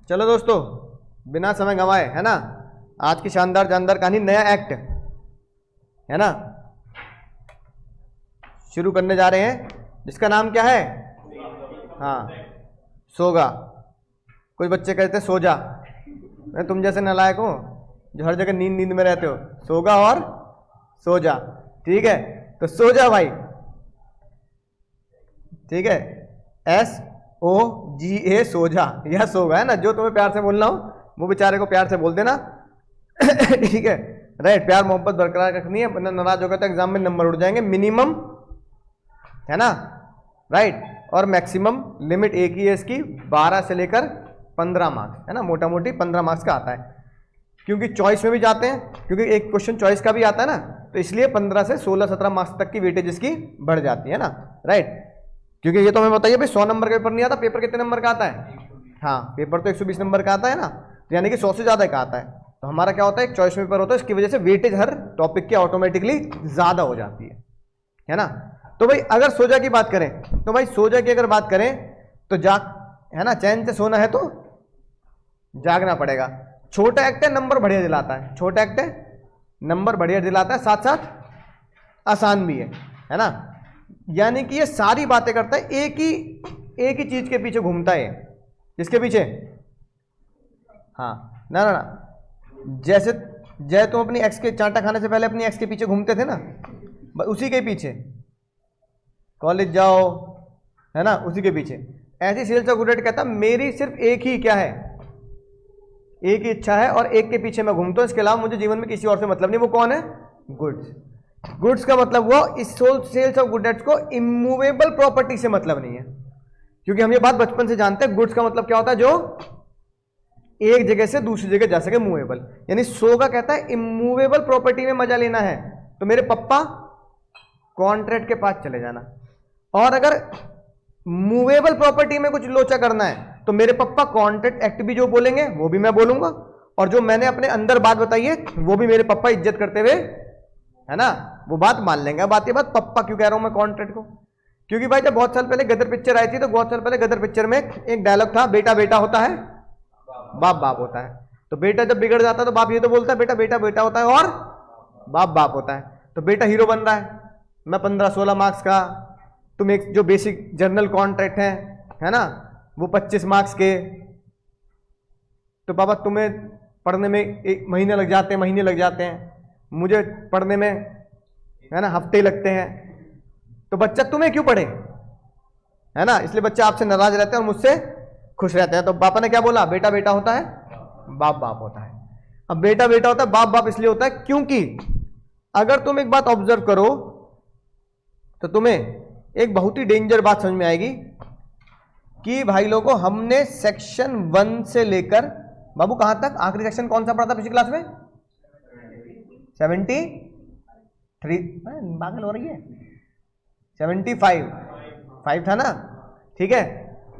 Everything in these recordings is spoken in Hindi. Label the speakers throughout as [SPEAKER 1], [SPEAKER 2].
[SPEAKER 1] चलो दोस्तों, बिना समय गंवाए, है ना, आज की शानदार जानदार कहानी, नया एक्ट, है ना, शुरू करने जा रहे हैं, जिसका नाम क्या है? हाँ, सोगा। कुछ बच्चे कहते हैं सोजा। मैं तुम जैसे नालायक हो जो हर जगह नींद नींद में रहते हो। सोगा और सोजा, ठीक है। तो सोजा भाई, ठीक है, SOGA, सोजा, यह सोगा है ना, जो तुम्हें प्यार से बोलना हो वो बेचारे को प्यार से बोल देना। ठीक है, राइट। प्यार मोहब्बत बरकरार रखनी है, वरना नाराज होगा तो एग्जाम में नंबर उड़ जाएंगे। मिनिमम, है ना, राइट, और मैक्सिमम लिमिट एक ही है इसकी, 12 से लेकर 15 मार्क्स, है ना, मोटा मोटी 15 मार्क्स का आता है, क्योंकि चॉइस में भी जाते हैं, क्योंकि एक क्वेश्चन चॉइस का भी आता है ना, तो इसलिए 15 से 16-17 मार्क्स तक की वेटेज इसकी बढ़ जाती है ना, राइट। क्योंकि ये तो हमें बताइए भाई, 100 नंबर का पेपर नहीं आता, पेपर कितने नंबर का आता है? हाँ, पेपर तो 120 नंबर का आता है ना, तो यानी कि 100 से ज्यादा का आता है। तो हमारा क्या होता है, एक चॉइस पेपर होता है, इसकी वजह से वेटेज हर टॉपिक की ऑटोमेटिकली ज्यादा हो जाती है ना। तो भाई अगर सोजा की बात करें, तो भाई सोजा की अगर बात करें तो है ना, चैन से सोना है तो जागना पड़ेगा। छोटा एक्ट है, नंबर बढ़िया दिलाता है, छोटा एक्ट है, नंबर बढ़िया दिलाता है, साथ साथ आसान भी है ना। यानी कि ये सारी बातें करता है, एक ही चीज के पीछे घूमता है। किसके पीछे? हाँ, ना ना ना, जैसे तुम अपनी एक्स के चांटा खाने से पहले अपनी एक्स के पीछे घूमते थे ना, उसी के पीछे कॉलेज जाओ, है ना, उसी के पीछे। ऐसी सेल्स ऑफ गुड कहता मेरी सिर्फ एक ही क्या है, एक ही इच्छा है और एक के पीछे मैं घूमता हूं, इसके अलावा मुझे जीवन में किसी और से मतलब नहीं। वो कौन है? गुड्स। गुड्स का मतलब वो इस सेल्स ऑफ गुड्स को इमूवेबल प्रॉपर्टी से मतलब नहीं है, क्योंकि हम ये बात बचपन से जानते हैं, गुड्स का मतलब क्या होता है, जो एक जगह से दूसरी जगह जा सके, मूवेबल। यानी सोगा कहता है इमूवेबल प्रॉपर्टी में मजा लेना है तो मेरे पप्पा कॉन्ट्रैक्ट के पास चले जाना, और अगर मूवेबल प्रॉपर्टी में कुछ लोचा करना है तो मेरे पप्पा कॉन्ट्रैक्ट एक्ट भी जो बोलेंगे वो भी मैं बोलूंगा, और जो मैंने अपने अंदर बात बताई है वो भी मेरे पप्पा इज्जत करते हुए, है ना, वो बात मान लेंगे। अब आती है बात पप्पा क्यों कह रहा हूं मैं कॉन्ट्रैक्ट को, क्योंकि भाई जब बहुत साल पहले गदर पिक्चर आई थी, तो बहुत साल पहले गदर पिक्चर में एक डायलॉग था, बेटा बेटा होता है, बाप बाप होता है। तो बेटा जब बिगड़ जाता है तो बाप ये तो बोलता है बेटा बेटा बेटा होता है और बाप बाप होता है। तो बेटा हीरो बन रहा है, मैं 15-16 मार्क्स का, तुम एक जो बेसिक जर्नल कॉन्ट्रैक्ट है ना, वो 25 मार्क्स के, तो पापा तुम्हें पढ़ने में 1 महीने लग जाते हैं, मुझे पढ़ने में, है ना, हफ्ते लगते हैं, तो बच्चा तुम्हें क्यों पढ़े, है ना। इसलिए बच्चा आपसे नाराज रहता है और मुझसे खुश रहते हैं। तो पापा ने क्या बोला, बेटा बेटा होता है, बाप बाप होता है। अब बेटा बेटा होता है, बाप बाप इसलिए होता है क्योंकि अगर तुम एक बात ऑब्जर्व करो तो तुम्हें एक बहुत ही डेंजर बात समझ में आएगी कि भाई लोगों, हमने सेक्शन 1 से लेकर बाबू कहां तक, आखिरी सेक्शन कौन सा पढ़ा था पिछली क्लास में? 73, पागल हो रही है, 75 था ना, ठीक है।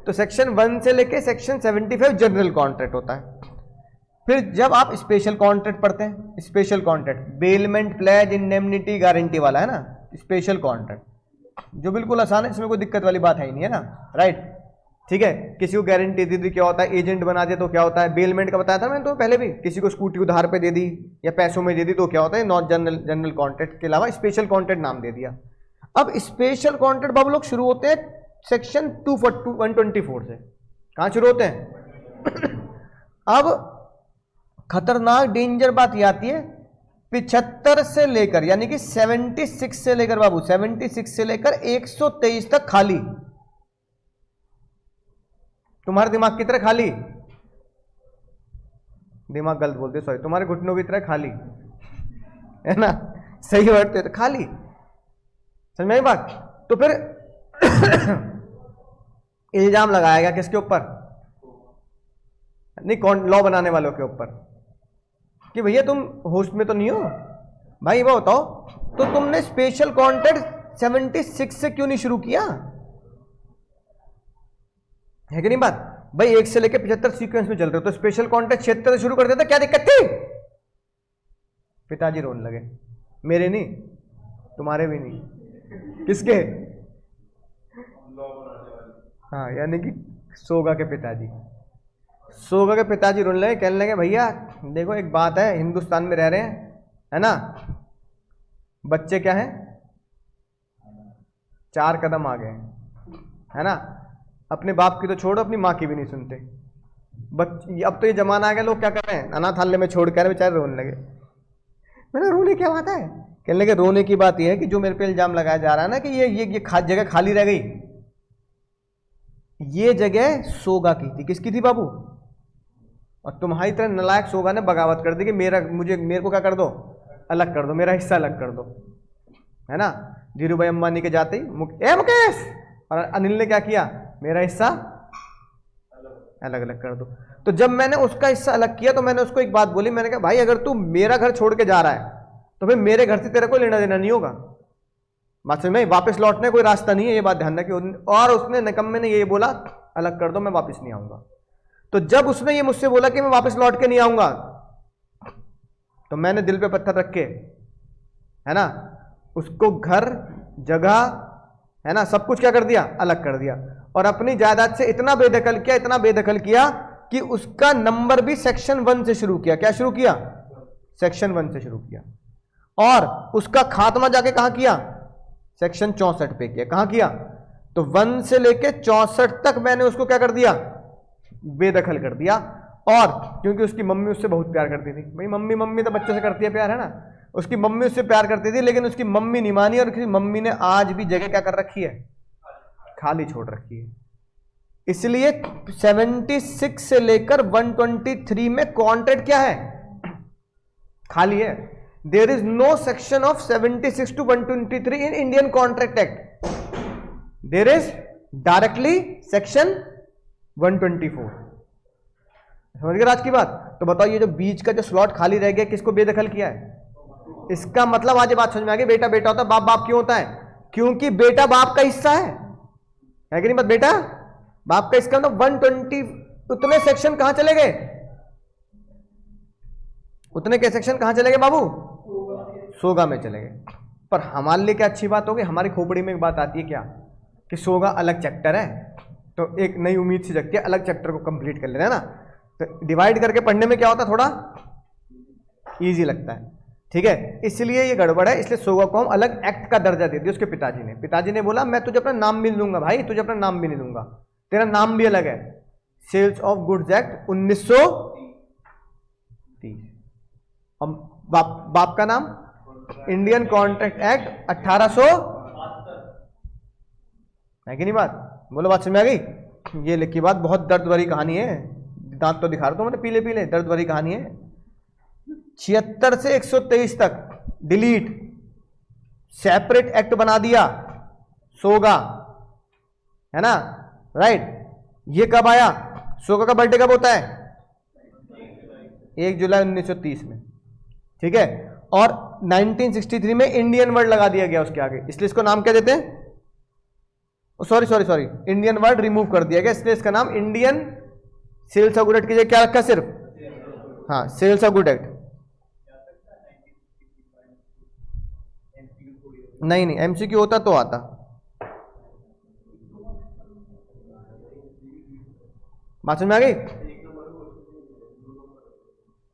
[SPEAKER 1] तो सेक्शन 1 से लेके सेक्शन 75 जनरल कॉन्ट्रैक्ट होता है। फिर जब आप स्पेशल कॉन्ट्रैक्ट पढ़ते हैं, special contract bailment pledge indemnity guarantee वाला है ना, स्पेशल कॉन्ट्रैक्ट जो बिल्कुल आसान है, इसमें कोई दिक्कत वाली बात है ही नहीं, है ना, राइट, ठीक है। किसी को गारंटी दे दी क्या होता है, एजेंट बना दिया तो क्या होता है, बेलमेंट का बताया था मैंने तो पहले भी, किसी को स्कूटी उधार पे दे दी या पैसों में दे दी तो क्या होता है, नॉट जनरल कॉन्ट्रैक्ट के अलावा स्पेशल कॉन्ट्रैक्ट नाम दे दिया। अब स्पेशल कॉन्ट्रैक्ट बाबू लोग शुरू होते हैं सेक्शन 124 से। कहां शुरू होते हैं? अब खतरनाक डेंजर बात यह आती है, 75 से लेकर यानी कि 76 से लेकर बाबू 76 से लेकर 123 तक खाली। तुम्हारे दिमाग की तरह खाली, दिमाग गलत बोलते, सॉरी, तुम्हारे घुटनों की तरह खाली, है ना, सही वर्ड तो खाली, समझ में आई बात। तो फिर इल्जाम लगाया गया किसके ऊपर? नहीं, कौन, लॉ बनाने वालों के ऊपर, कि भैया तुम होस्ट में तो नहीं हो भाई, वो बताओ तो तुमने स्पेशल कॉन्ट्रैक्ट 76 से क्यों नहीं शुरू किया, है कि नहीं बात भाई। 1 से लेकर 75 सीक्वेंस में चल रहे हो, तो स्पेशल कॉन्ट्रैक्ट 76 से शुरू कर देता, क्या दिक्कत थी? पिताजी रोने लगे, मेरे नहीं, तुम्हारे भी नहीं, किसके? हाँ, यानी कि सोगा के पिताजी। सोगा के पिताजी रोने लगे, कहने लगे भैया देखो एक बात है, हिंदुस्तान में रह रहे हैं, है ना, बच्चे क्या हैं, 4 कदम आगे हैं, है ना, अपने बाप की तो छोड़ो, अपनी माँ की भी नहीं सुनते। अब तो ये जमाना आ गया, लोग क्या कर रहे हैं, अनाथालय में छोड़ कर बेचारे रोने लगे। मैंने रोने क्या बात है, कहने लगे रोने की बात यह है कि जो मेरे पे इल्जाम लगाया जा रहा है ना कि ये जगह खाली रह गई, ये जगह सोगा की थी। किसकी थी बाबू? और तुम्हारी तरह नालायक सोगा ने बगावत कर दी कि मेरे को क्या कर दो, अलग कर दो, मेरा हिस्सा अलग कर दो, है ना। धीरू भाई अंबानी के जाते ही मुकेश और अनिल ने क्या किया, मेरा हिस्सा अलग अलग कर दो। तो जब मैंने उसका हिस्सा अलग किया तो मैंने उसको एक बात बोली, मैंने कहा भाई अगर तू मेरा घर छोड़ के जा रहा है तो फिर मेरे घर से तेरा कोई लेना देना नहीं होगा, बात समझ में, वापस लौटने कोई रास्ता नहीं है, ये बात ध्यान रखिए। और उसने निकम्मे ने ये बोला अलग कर दो, मैं वापस नहीं आऊंगा। तो जब उसने ये मुझसे बोला कि मैं वापस लौट के नहीं आऊंगा, तो मैंने दिल पे पत्थर रख के, है ना, उसको घर जगह, है ना, सब कुछ क्या कर दिया, अलग कर दिया। और अपनी जायदाद से इतना बेदखल किया कि उसका नंबर भी सेक्शन 1 से शुरू किया। क्या शुरू किया? सेक्शन 1 से शुरू किया। और उसका खात्मा जाके कहां किया? सेक्शन 64 पे किया। कहां किया? तो 1 से लेके 64 तक मैंने उसको क्या कर दिया, बेदखल कर दिया। और क्योंकि उसकी मम्मी उससे बहुत प्यार करती थी, भाई मम्मी तो बच्चों से करती है प्यार, है ना, उसकी मम्मी उससे प्यार करती थी, लेकिन उसकी मम्मी नहीं मानी और उसकी मम्मी ने आज भी जगह क्या कर रखी है, खाली छोड़ रखी है। इसलिए 76 से लेकर 123 में कॉन्ट्रैक्ट क्या है, खाली है। There is no section of 76 to 123 in Indian contract act, there is directly section 124। समझ गए आज की बात? तो बताओ ये जो बीच का जो स्लॉट खाली रह गया, किसको बेदखल किया है? इसका मतलब आज ये बात समझ में आ गई, बेटा बेटा होता है, बाप बाप क्यों होता है? क्योंकि बेटा बाप का हिस्सा है कि नहीं? बात बेटा बाप का, इसका मतलब 120 उतने सेक्शन कहां चले गए, उतने के सेक्शन कहां चले गए बाबू? सोगा में चले गए। पर हमारे लिए क्या अच्छी बात होगी, हमारी खोपड़ी में एक बात आती है क्या, कि सोगा अलग चैप्टर है, तो एक नई उम्मीद सी जगती है, अलग चैप्टर को कंप्लीट कर लेना, है ना। तो डिवाइड करके पढ़ने में क्या होता है, थोड़ा इजी लगता है, ठीक है। इसलिए ये गड़बड़ है, इसलिए सोगा को हम अलग एक्ट का दर्जा दे दिया उसके पिताजी ने बोला मैं तुझे अपना नाम भी नहीं दूंगा भाई, तुझे अपना नाम भी नहीं दूंगा, तेरा नाम भी अलग है। सेल्स ऑफ गुड्स एक्ट 1930, और बाप का नाम इंडियन कॉन्ट्रैक्ट एक्ट 1800, है कि नहीं बात? बोलो बात समझ में आ गई? ये लिखी बात बहुत दर्द भरी कहानी है, दांत तो दिखा रहा हूं मैंने पीले पीले, दर्द भरी कहानी है। 76 से 123 तक डिलीट, सेपरेट एक्ट बना दिया सोगा, है ना, राइट। ये कब आया? सोगा का बर्थडे कब होता है? 1 जुलाई 1930 में, ठीक है। और 1963 में इंडियन वर्ड लगा दिया गया उसके आगे, इसलिए इसको नाम क्या देते हैं, सॉरी इंडियन वर्ड रिमूव कर दिया गया, इसलिए इसका नाम Indian sales of good act की जगह क्या रखा सिर्फ, हाँ, सेल्स ऑफ गुड एक्ट। नहीं एमसीक्यू होता तो आता, बात समझ में आ गई?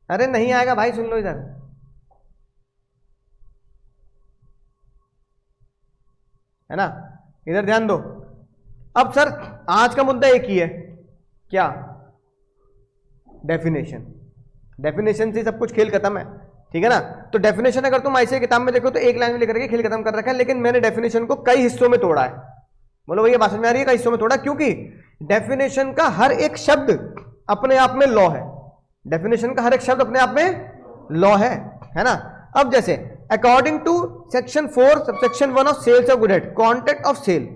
[SPEAKER 1] अरे नहीं आएगा भाई, सुन लो इधर, है ना, इधर ध्यान दो। अब सर आज का मुद्दा एक ही है, क्या? डेफिनेशन से सब कुछ खेल खत्म है, ठीक है ना। तो डेफिनेशन अगर तुम ऐसे किताब में देखो तो एक लाइन में लिख रखे खेल खत्म कर रखा है, लेकिन मैंने डेफिनेशन को कई हिस्सों में तोड़ा है। बोलो भैया बात समझ में आ रही है? कई हिस्सों में तोड़ा, क्योंकि डेफिनेशन का हर एक शब्द अपने आप में लॉ है, डेफिनेशन का हर एक शब्द अपने आप में लॉ है ना। अब जैसे according to section 4 subsection 1 of sales of good act, contract of sale,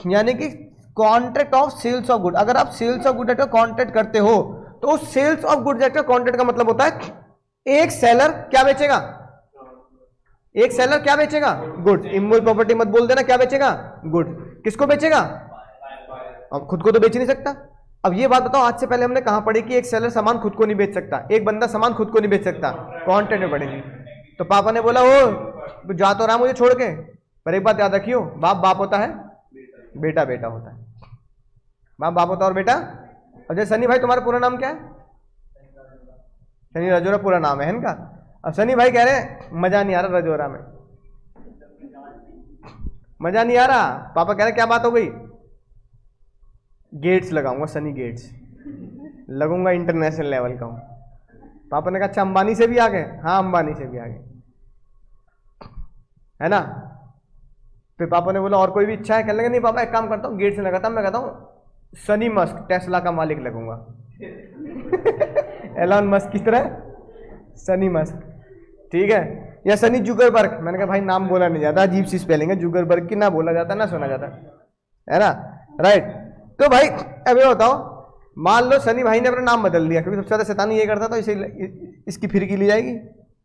[SPEAKER 1] यानी कि contract of sales of good, अगर आप सेल्स ऑफ गुड एक्ट का कॉन्ट्रैक्ट करते हो तो सेल्स ऑफ गुड्स एक्ट का कॉन्ट्रैक्ट का मतलब होता है एक सेलर क्या बेचेगा, एक सेलर क्या बेचेगा, गुड्स। इमूवेबल प्रॉपर्टी मत बोल देना, क्या बेचेगा, गुड्स। किसको बेचेगा? अब खुद को तो बेच नहीं सकता। अब ये बात बताओ, आज से पहले हमने कहां पढ़ी कि एक सेलर सामान खुद को नहीं बेच सकता, एक बंदा सामान खुद को नहीं बेच सकता, कॉन्ट्रैक्ट में पढ़ेगी। तो पापा ने बोला वो जा तो रहा मुझे छोड़ के, पर एक बात याद रखियो, बाप बाप होता है, बेटा बेटा होता है, बाप बाप होता है और बेटा। और जैसे सनी भाई तुम्हारा पूरा नाम क्या है? शनि रजोरा पूरा नाम है इनका। अब शनि भाई कह रहे हैं मजा नहीं आ रहा रजोरा में, मजा नहीं आ रहा। पापा कह रहे क्या बात हो गई? गेट्स लगाऊंगा, सनी गेट्स लगूंगा, इंटरनेशनल लेवल का हूं। पापा ने कहा अच्छा अंबानी से भी आ गए? हाँ अंबानी से भी आ गए, है ना। फिर पापा ने बोला और कोई भी इच्छा है? कहने लगे नहीं पापा एक काम करता हूँ, गेट से लगाता हूँ, मैं कहता हूँ सनी मस्क टेस्ला का मालिक लगूंगा। एलन मस्क की तरह सनी मस्क, ठीक है, या सनी जुगरबर्ग। मैंने कहा भाई नाम बोला नहीं जाता, अजीब सी स्पेलिंग है, जुगरबर्ग की ना बोला जाता ना सुना जाता, है ना, राइट। तो भाई अब ये बताओ, मान लो सनी भाई ने अपना नाम बदल दिया, क्योंकि सबसे ज्यादा शैतानी ये करता, तो इसे इसकी फिरकी ली जाएगी,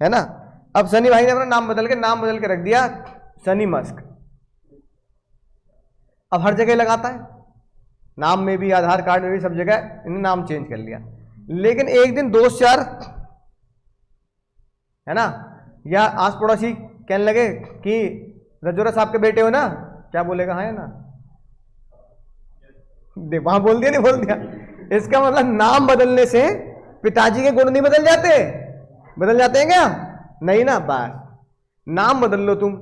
[SPEAKER 1] है ना। अब सनी भाई ने अपना नाम बदल के रख दिया सनी मस्क। अब हर जगह लगाता है, नाम में भी, आधार कार्ड में भी, सब जगह इन्हें नाम चेंज कर लिया। लेकिन एक दिन दोस्त यार, है ना, या आस पड़ोसी कहने लगे कि रजोरा साहब के बेटे हो ना, क्या बोलेगा? हाँ है ना, वहां बोल दिया नहीं बोल दिया। इसका मतलब नाम बदलने से पिताजी के गुण नहीं बदल जाते? बदल जाते हैं क्या? नहीं ना। बस नाम बदल लो तुम,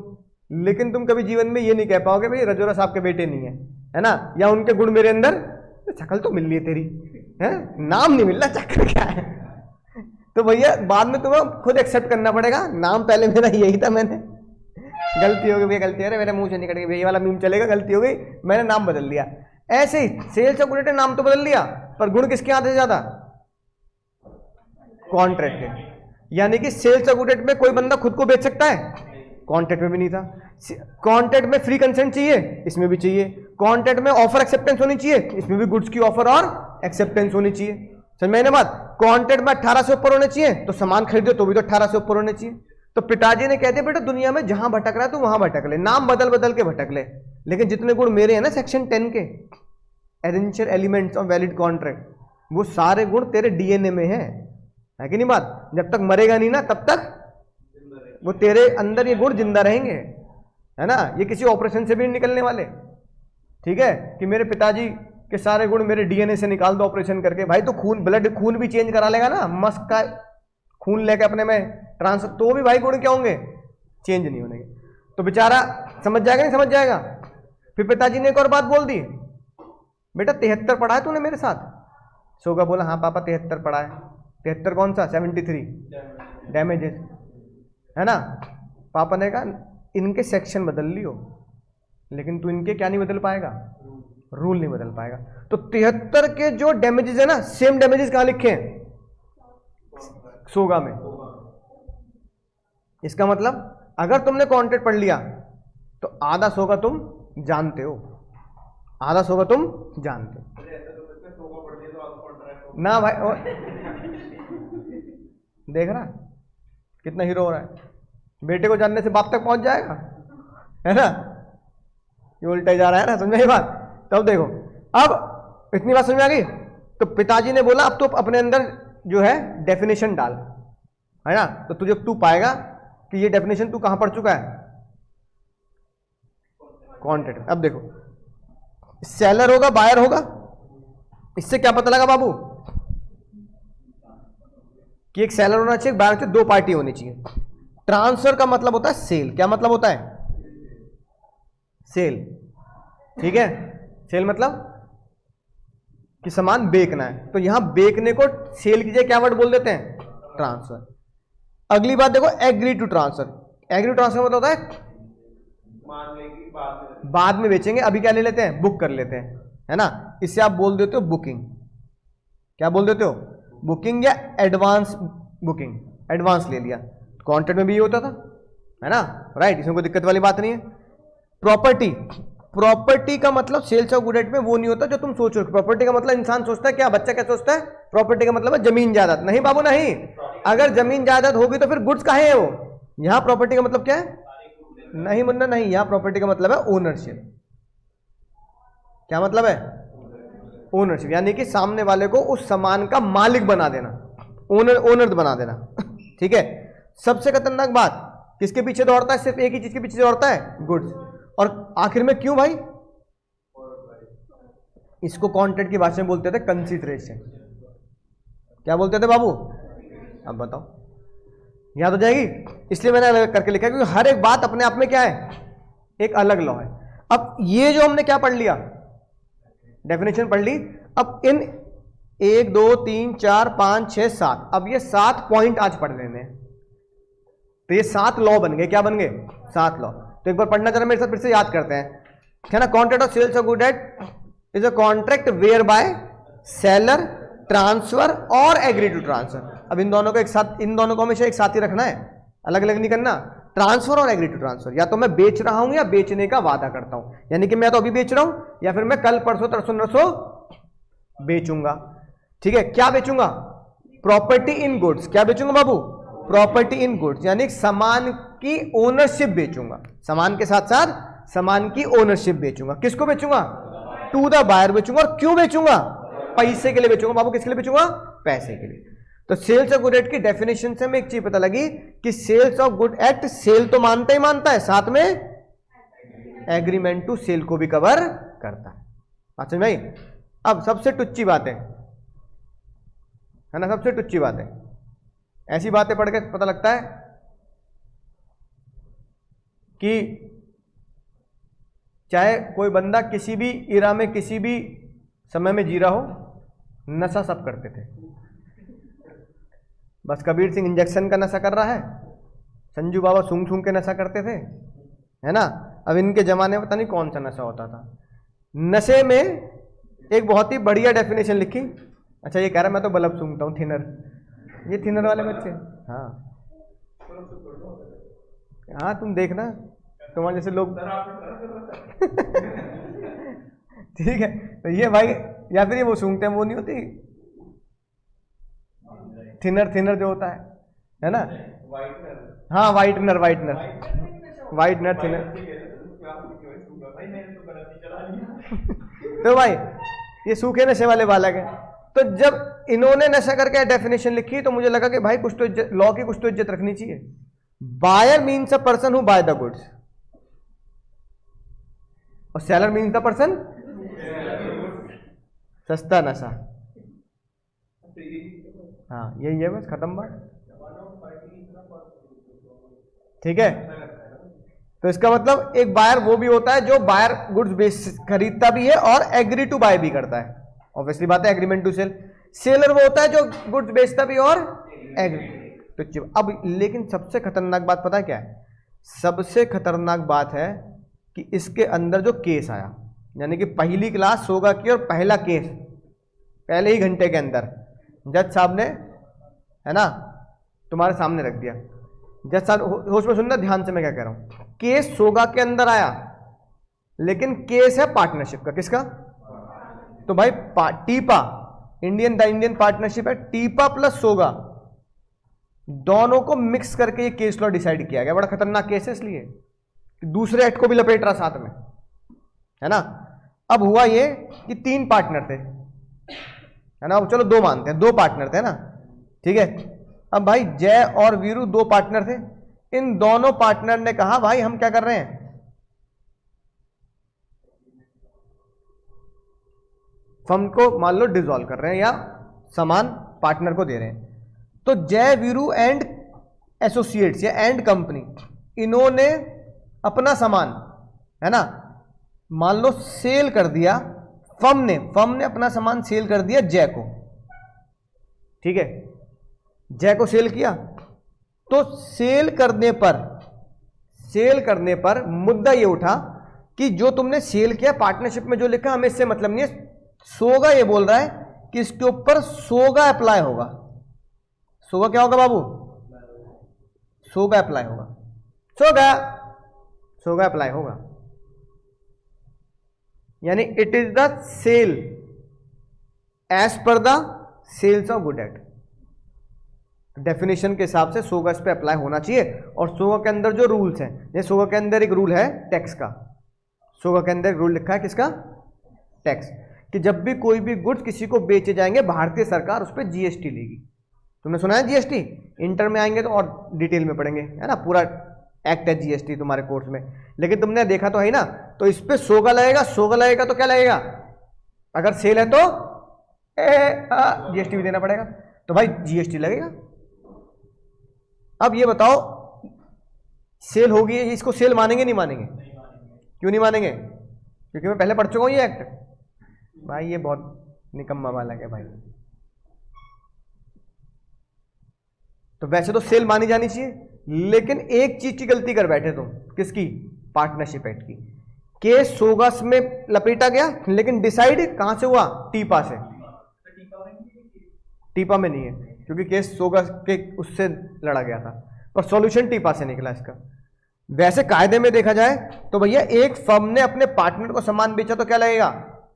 [SPEAKER 1] लेकिन तुम कभी जीवन में ये नहीं कह पाओगे भाई रजोरा साहब के बेटे नहीं है ना, या उनके गुण मेरे अंदर, शक्ल तो मिल रही है तेरी, है नाम नहीं मिल रहा, चक्कर क्या है? तो भैया बाद में तुम्हें खुद एक्सेप्ट करना पड़ेगा, नाम पहले मेरा यही था, मैंने गलती हो गई भैया, गलती है, मेरे मुंह से निकल गई भैया वाला मीम चलेगा, गलती हो गई, मैंने नाम बदल लिया। ऐसे ही सेल्स एग्जीक्यूटिव नाम तो बदल लिया, पर गुण किसके आते ज्यादा? कॉन्ट्रैक्ट के। यानी कि सेल्स एग्जीक्यूटिव में कोई बंदा खुद को बेच सकता है? कॉन्ट्रैक्ट में भी नहीं था। कॉन्ट्रैक्ट में फ्री कंसेंट चाहिए, इसमें भी चाहिए। कॉन्ट्रैक्ट में ऑफर एक्सेप्टेंस होनी चाहिए, इसमें भी गुड्स की ऑफर और एक्सेप्टेंस होनी चाहिए। समझ में बात? कॉन्ट्रैक्ट में 18 से ऊपर होने चाहिए, तो सामान खरीदो तो भी तो 18 से ऊपर होने चाहिए। तो पिताजी ने कह दिया बेटा दुनिया में जहां भटक रहा है तू वहां भटक ले, नाम बदल बदल के भटक ले, लेकिन जितने गुण मेरे हैं ना सेक्शन 10 के, essential elements of valid contract, वो सारे गुण तेरे डीएनए में है कि नहीं बात? जब तक मरेगा नहीं ना तब तक वो तेरे अंदर ये गुण जिंदा रहेंगे, है ना। ये किसी ऑपरेशन से भी नहीं निकलने वाले, ठीक है, कि मेरे पिताजी के सारे गुण मेरे डीएनए से निकाल दो ऑपरेशन करके। भाई तो खून भी चेंज करा लेगा ना, मस्क का खून लेके अपने में ट्रांसफर, तो भी भाई गुण क्या होंगे? चेंज नहीं होंगे। तो बेचारा समझ जाएगा नहीं समझ जाएगा। फिर पिताजी ने एक और बात बोल दी, बेटा 73 पढ़ा है तूने मेरे साथ? सोगा बोला हाँ पापा 73 पढ़ा है। 73 कौन सा? 73 डैमेजेस, है ना। पापा ने कहा इनके सेक्शन बदल लियो, लेकिन तू इनके क्या नहीं बदल पाएगा? रूल नहीं बदल पाएगा। तो 73 के जो डैमेजेस है ना, सेम डैमेजेस कहां लिखे हैं? सोगा में। इसका मतलब अगर तुमने कॉन्ट्रैक्ट पढ़ लिया तो आधा सोगा तुम जानते हो, आधा सोगा तुम जानते हो ना भाई। देख रहा कितना हीरो हो रहा है, बेटे को जानने से बाप तक पहुंच जाएगा, है ना। ये उल्टा जा रहा है ना, समझ में बात? तब देखो, अब इतनी बात समझ में आ गई। तो पिताजी ने बोला अब तो अपने अंदर जो है डेफिनेशन डाल, है ना। तो तुझे तू पाएगा कि ये डेफिनेशन तू कहां पढ़ चुका है? कॉन्ट्रैक्ट। अब देखो, सेलर होगा बायर होगा, इससे क्या पता लगा बाबू कि एक सेलर होना चाहिए, एक बायर होना चाहिए, दो पार्टी होनी चाहिए। ट्रांसफर का मतलब होता है सेल। क्या मतलब होता है? सेल, ठीक है। सेल मतलब कि सामान बेचना है, तो यहां बेचने को सेल की जगह क्या वर्ड बोल देते हैं? ट्रांसफर। अगली बात देखो, agree to transfer. Agree to transfer मतलब होता है बाद में बेचेंगे, अभी क्या ले लेते हैं? बुक कर लेते हैं, है ना। इससे आप बोल देते हो बुकिंग। क्या बोल देते हो? बुकिंग या एडवांस बुकिंग, एडवांस ले लिया। कॉन्ट्रैक्ट में भी ये होता था, है ना, राइट। इसमें कोई दिक्कत वाली बात नहीं है। प्रॉपर्टी, प्रॉपर्टी का मतलब सेल्स ऑफ गुड्स में वो नहीं होता जो तुम सोचो। प्रॉपर्टी का मतलब इंसान सोचता है क्या, बच्चा क्या सोचता है? प्रॉपर्टी का मतलब है जमीन जायदाद। नहीं बाबू नहीं, अगर जमीन जायदाद होगी तो फिर गुड्स कहाँ है वो? यहां प्रॉपर्टी का मतलब क्या है? नहीं मुन्ना नहीं, यहां प्रॉपर्टी का मतलब है ओनरशिप। क्या मतलब है? ओनरशिप, यानी कि सामने वाले को उस सामान का मालिक बना देना, ओनर बना देना, ठीक है। सबसे खतरनाक बात किसके पीछे दौड़ता है? सिर्फ एक ही चीज के पीछे दौड़ता है, गुड्स। और आखिर में क्यों भाई? इसको कॉन्ट्रैक्ट की भाषा में बोलते थे कंसीडरेशन। क्या बोलते थे बाबू? अब बताओ, याद हो जाएगी? इसलिए मैंने अलग करके लिखा क्योंकि हर एक बात अपने आप में क्या है, एक अलग लॉ है। अब ये जो हमने क्या पढ़ लिया, डेफिनेशन पढ़ ली। अब इन 1 2 3 4 5 6 7, अब ये 7 पॉइंट आज पढ़ लेने हैं। तो ये 7 लॉ बन गए। क्या बन गए? 7 लॉ। तो एक बार पढ़ना जरा मेरे साथ, फिर से याद करते हैं, है ना। Contract of sales of good act is a contract where by seller transfer और एग्री टू ट्रांसफर। अब इन दोनों को एक साथ, इन दोनों को हमेशा एक साथ ही रखना है, अलग अलग नहीं करना। ट्रांसफर और एग्री टू ट्रांसफर, या तो मैं बेच रहा हूं या बेचने का वादा करता हूं, यानी कि मैं तो अभी बेच रहा हूं या फिर मैं कल परसों तरसों नरसों बेचूंगा। ठीक है, क्या बेचूंगा? Property in goods. क्या बेचूंगा बाबू? प्रॉपर्टी इन गुड्स, यानी सामान की ओनरशिप बेचूंगा, सामान के साथ साथ सामान की ओनरशिप बेचूंगा। किसको बेचूंगा? टू द बायर बेचूंगा। और क्यों बेचूंगा? पैसे के लिए बेचूंगा बाबू। किसके लिए बेचूंगा? पैसे के लिए। तो सेल्स ऑफ गुड एट की डेफिनेशन से हमें एक चीज पता लगी कि sales of good act, sale तो मानता ही मानता है, साथ में एग्रीमेंट टू सेल को भी कवर करता है। अच्छा भाई, अब सबसे टुच्ची बातें है ना, सबसे टुच्ची बातें, ऐसी बातें पढ़ के पता लगता है कि चाहे कोई बंदा किसी भी इरा में किसी भी समय में जी रहा हो, नशा सब करते थे। बस कबीर सिंह इंजेक्शन का नशा कर रहा है, संजू बाबा सूंघ सूंघ के नशा करते थे, है ना। अब इनके जमाने में पता नहीं कौन सा नशा होता था। नशे में एक बहुत ही बढ़िया डेफिनेशन लिखी। अच्छा, ये कह रहा मैं तो बल्ब सूंघता हूँ, थिनर, ये थिनर वाले बच्चे। हाँ हाँ, तुम देखना तुम्हारे जैसे लोग ठीक है। तो ये भाई, या फिर ये वो सूंघते हैं, वो नहीं होती थिनर, थिनर जो होता है ना। हाँ, वाइटनर, वाइटनर थिनर। तो भाई ये सूखे नशे वाले बालक है। तो जब इन्होंने नशा करके डेफिनेशन लिखी तो मुझे लगा कि भाई कुछ तो इज्जत, लॉ की कुछ तो इज्जत रखनी चाहिए। Buyer means a person who buy the goods, और सेलर मीन्स द पर्सन, सस्ता नशा। हाँ, यही है, बस खत्म बात। ठीक है, तो इसका मतलब एक बायर वो भी होता है जो बायर गुड्स खरीदता भी है और एग्री टू बाय भी करता है। ऑब्वियसली बात है, एग्रीमेंट टू सेल। सेलर वो होता है जो गुड्स बेचता भी और एग्री। तो अब लेकिन सबसे खतरनाक बात पता है क्या है? सबसे खतरनाक बात है कि इसके अंदर जो केस आया, यानी कि पहली क्लास सोगा की और पहला केस पहले ही घंटे के अंदर जज साहब ने, है ना, तुम्हारे सामने रख दिया। जज साहब होश में सुनना ध्यान से मैं क्या कह रहा हूं। केस सोगा के अंदर आया, लेकिन केस है पार्टनरशिप का। किसका? तो भाई टीपा, इंडियन पार्टनरशिप है, टीपा प्लस सोगा दोनों को मिक्स करके ये केस लॉ डिसाइड किया गया। बड़ा खतरनाक केस है, इसलिए दूसरे एक्ट को भी लपेट रहा साथ में, है ना। अब हुआ ये कि 3 पार्टनर थे, है ना। अब चलो 2 मानते हैं, 2 पार्टनर थे ना, ठीक है। अब भाई जय और वीरू 2 पार्टनर थे। इन दोनों पार्टनर ने कहा भाई हम क्या कर रहे हैं, फर्म को मान लो डिसॉल्व कर रहे हैं या सामान पार्टनर को दे रहे हैं। तो जय वीरू एंड एसोसिएट्स या एंड कंपनी, इन्होंने अपना सामान, है ना, मान लो सेल कर दिया, फर्म ने अपना सामान सेल कर दिया जय को, ठीक है। जय को सेल किया, तो सेल करने पर मुद्दा ये उठा कि जो तुमने सेल किया, पार्टनरशिप में जो लिखा हमें इससे मतलब नहीं है। सोगा ये बोल रहा है कि इसके ऊपर सोगा अप्लाई होगा। सोगा क्या होगा बाबू? सोगा अप्लाई होगा, सोगा अप्लाई होगा, यानी it is the sale as per the sales of good act. Definition के हिसाब से सोगा इस पे अप्लाई होना चाहिए। और सोगा के अंदर जो रूल्स हैं, जैसे सोगा के अंदर एक रूल है टैक्स का। सोगा के अंदर एक रूल लिखा है किसका? टैक्स, कि जब भी कोई भी गुड्स किसी को बेचे जाएंगे, भारतीय सरकार उस पर जीएसटी लेगी। तुमने सुना है जीएसटी? इंटर में आएंगे तो और डिटेल में पढ़ेंगे, है ना, पूरा एक्ट है जीएसटी तुम्हारे कोर्स में। लेकिन तुमने देखा तो है ना, तो इस पे सोगा लगेगा। सोगा लगेगा तो क्या लगेगा? अगर सेल है तो जीएसटी भी देना पड़ेगा, तो भाई जीएसटी लगेगा। अब ये बताओ सेल होगी, इसको सेल मानेंगे नहीं मानेंगे? क्यों नहीं मानेंगे? क्योंकि मैं पहले पढ़ चुका हूं ये एक्ट। भाई ये बहुत निकम्मा वाला है भाई। तो वैसे तो सेल मानी जानी चाहिए, लेकिन एक चीज की गलती कर बैठे तुम। किसकी? पार्टनरशिप एक्ट की। केस सोगस में लपेटा गया, लेकिन डिसाइड कहां से हुआ? टीपा से। टीपा में नहीं है, क्योंकि केस सोगस के उससे लड़ा गया था, पर सॉल्यूशन टीपा से निकला इसका। वैसे कायदे में देखा जाए तो भैया एक फर्म ने अपने पार्टनर को सामान बेचा तो क्या लगेगा?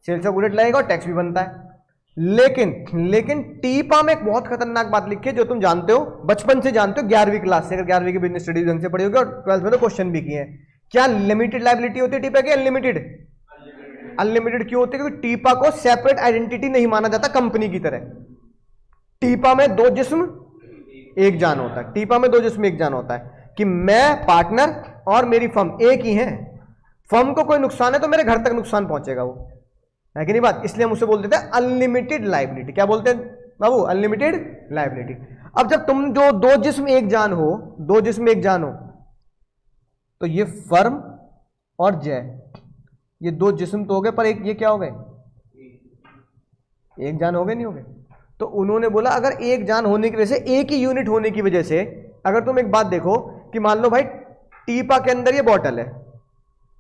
[SPEAKER 1] सेल्स ऑफ गुड्स लगेगा और टैक्स भी बनता है। लेकिन टीपा में एक बहुत खतरनाक बात लिखी है जो तुम जानते हो, बचपन से जानते हो, 11वीं क्लास से, अगर 11वीं की बिजनेस स्टडीज ढंग से पढ़ी होगी और 12th में तो क्वेश्चन भी किए हैं। क्या लिमिटेड लायबिलिटी होती है टीपा की? अनलिमिटेड। अनलिमिटेड क्यों होती है? क्योंकि टीपा को सेपरेट आइडेंटिटी नहीं माना जाता कंपनी की तरह। टीपा में दो जिस्म एक जान होता है। टीपा में दो जिस्म एक जान होता है कि मैं पार्टनर और मेरी फर्म एक ही है। फर्म को कोई नुकसान है तो मेरे घर तक नुकसान पहुंचेगा, वो है कि नहीं बात? इसलिए हम उसे बोल देते हैं अनलिमिटेड लायबिलिटी। क्या बोलते हैं बाबू? Unlimited liability. अब जब तुम जो दो जिस्म एक जान हो, दो जिस्म एक जान हो, तो ये फर्म और जय, ये दो जिस्म तो हो गए, पर एक ये क्या हो गए? एक जान हो गए, नहीं हो गए? तो उन्होंने बोला अगर एक जान होने की वजह से, एक ही यूनिट होने की वजह से, अगर तुम एक बात देखो कि मान लो भाई टीपा के अंदर ये बॉटल है,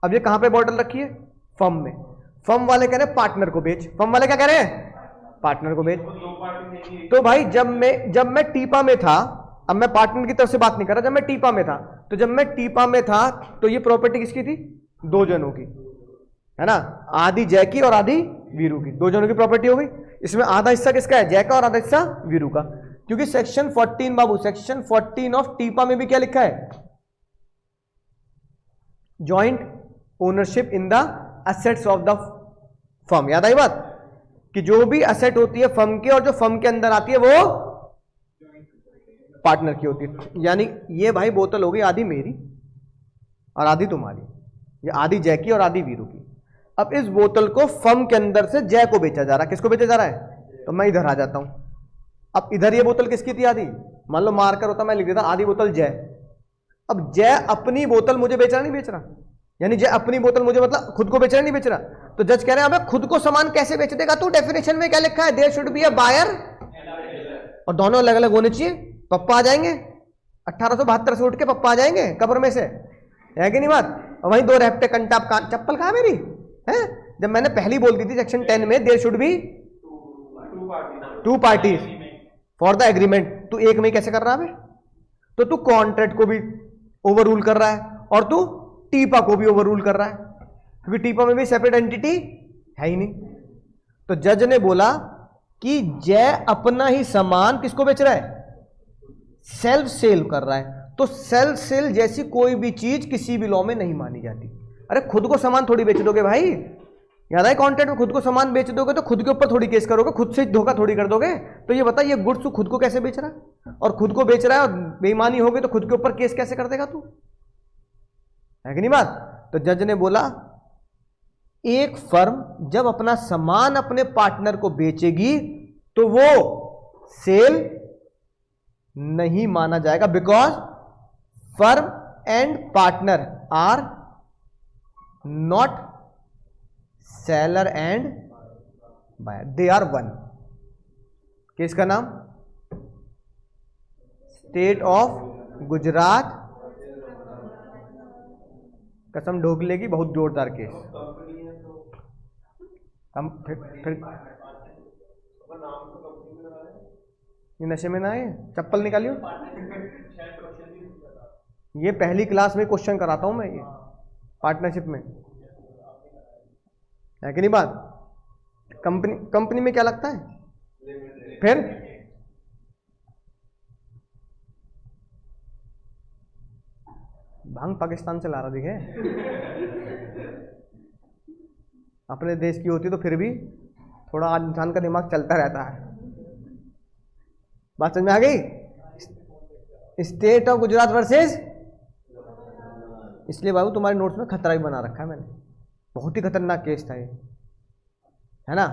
[SPEAKER 1] अब ये कहां पे बॉटल रखी है? फर्म में। फर्म वाले कह रहे हैं पार्टनर को बेच। फर्म वाले क्या कह रहे हैं? पार्टनर को बेच। तो भाई जब मैं टीपा में था, अब मैं पार्टनर की तरफ से बात नहीं कर रहा, जब मैं टीपा में था, तो जब मैं टीपा में था तो ये प्रॉपर्टी किसकी थी? दो जनों की, है ना? आधी जय की और आधी वीरू की, दो जनों की प्रॉपर्टी हो गई। इसमें आधा हिस्सा किसका है? जय का, और आधा हिस्सा वीरू का। क्योंकि सेक्शन 14 बाबू, सेक्शन 14 ऑफ टीपा में भी क्या लिखा है? Joint ownership in the assets of the firm. याद आई बात? कि जो भी असेट होती है फर्म की और जो फर्म के अंदर आती है वो पार्टनर की होती है। यानी ये भाई बोतल हो गई आधी मेरी और आधी तुम्हारी, ये आधी जय की और आधी वीरू की। अब इस बोतल को फर्म के अंदर से जय को बेचा जा रहा है। किसको बेचा जा रहा है? तो मैं इधर आ जाता हूं। अब इधर ये बोतल किसकी थी? आधी। मान लो मार्कर होता, मैं लिख देता आधी बोतल जय। अब जय अपनी बोतल मुझे बेच रहा, नहीं बेच रहा? यानी जय अपनी बोतल मुझे, मतलब खुद को बेच रहा, नहीं बेच रहा? तो जज कह रहे हैं अबे खुद को सामान कैसे बेच देगा तू? डेफिनेशन में क्या लिखा है? There should be a buyer, और दोनों अलग अलग होने चाहिए। पप्पा आ जाएंगे 1872 से उठ के, पप्पा आ जाएंगे कब्र में से, है कि नहीं बात? और वहीं दो रेपटे कंटाप का चप्पल कहा मेरी है? जब मैंने पहली बोल दी थी सेक्शन 10 में there should be two parties for the agreement, तू एक में कैसे कर रहा है? तो तू कॉन्ट्रैक्ट को भी ओवर रूल कर रहा है और तू टीपा को भी ओवर रूल कर रहा है, क्योंकि टीपा में भी सेपरेट एंटिटी है ही नहीं। तो जज ने बोला कि जय अपना ही सामान किसको बेच रहा है? सेल्फ सेल कर रहा है। तो सेल्फ सेल जैसी कोई भी चीज किसी भी लॉ में नहीं मानी जाती। अरे खुद को सामान थोड़ी बेच दोगे भाई, याद है कॉन्ट्रैक्ट में खुद को सामान बेच दोगे तो खुद के ऊपर थोड़ी केस करोगे, खुद से धोखा थोड़ी कर दोगे। तो ये बता, ये गुड्स तू खुद को कैसे बेच रहा है? और खुद को बेच रहा है और बेईमानी हो गई तो खुद के ऊपर केस कैसे कर देगा तू? है कि नहीं बात? तो जज ने बोला एक फर्म जब अपना सामान अपने पार्टनर को बेचेगी तो वो सेल नहीं माना जाएगा, because firm and partner are not seller and buyer, they are one. किसका नाम? स्टेट ऑफ गुजरात, कसम ढोकले की, बहुत जोरदार केस। हम फिर ये नशे में ना आए, चप्पल निकालियो। ये पहली क्लास में क्वेश्चन कराता हूं मैं, ये पार्टनरशिप में, है कि नहीं बात? कंपनी में क्या लगता है फिर? भांग पाकिस्तान से ला रहा दिखे, अपने देश की होती तो फिर भी थोड़ा इंसान का दिमाग चलता रहता है। बात समझ में आ गई? स्टेट ऑफ गुजरात वर्सेस, इसलिए बाबू तुम्हारे नोट्स में खतरा भी बना रखा है मैंने, बहुत ही खतरनाक केस था ये, है ना?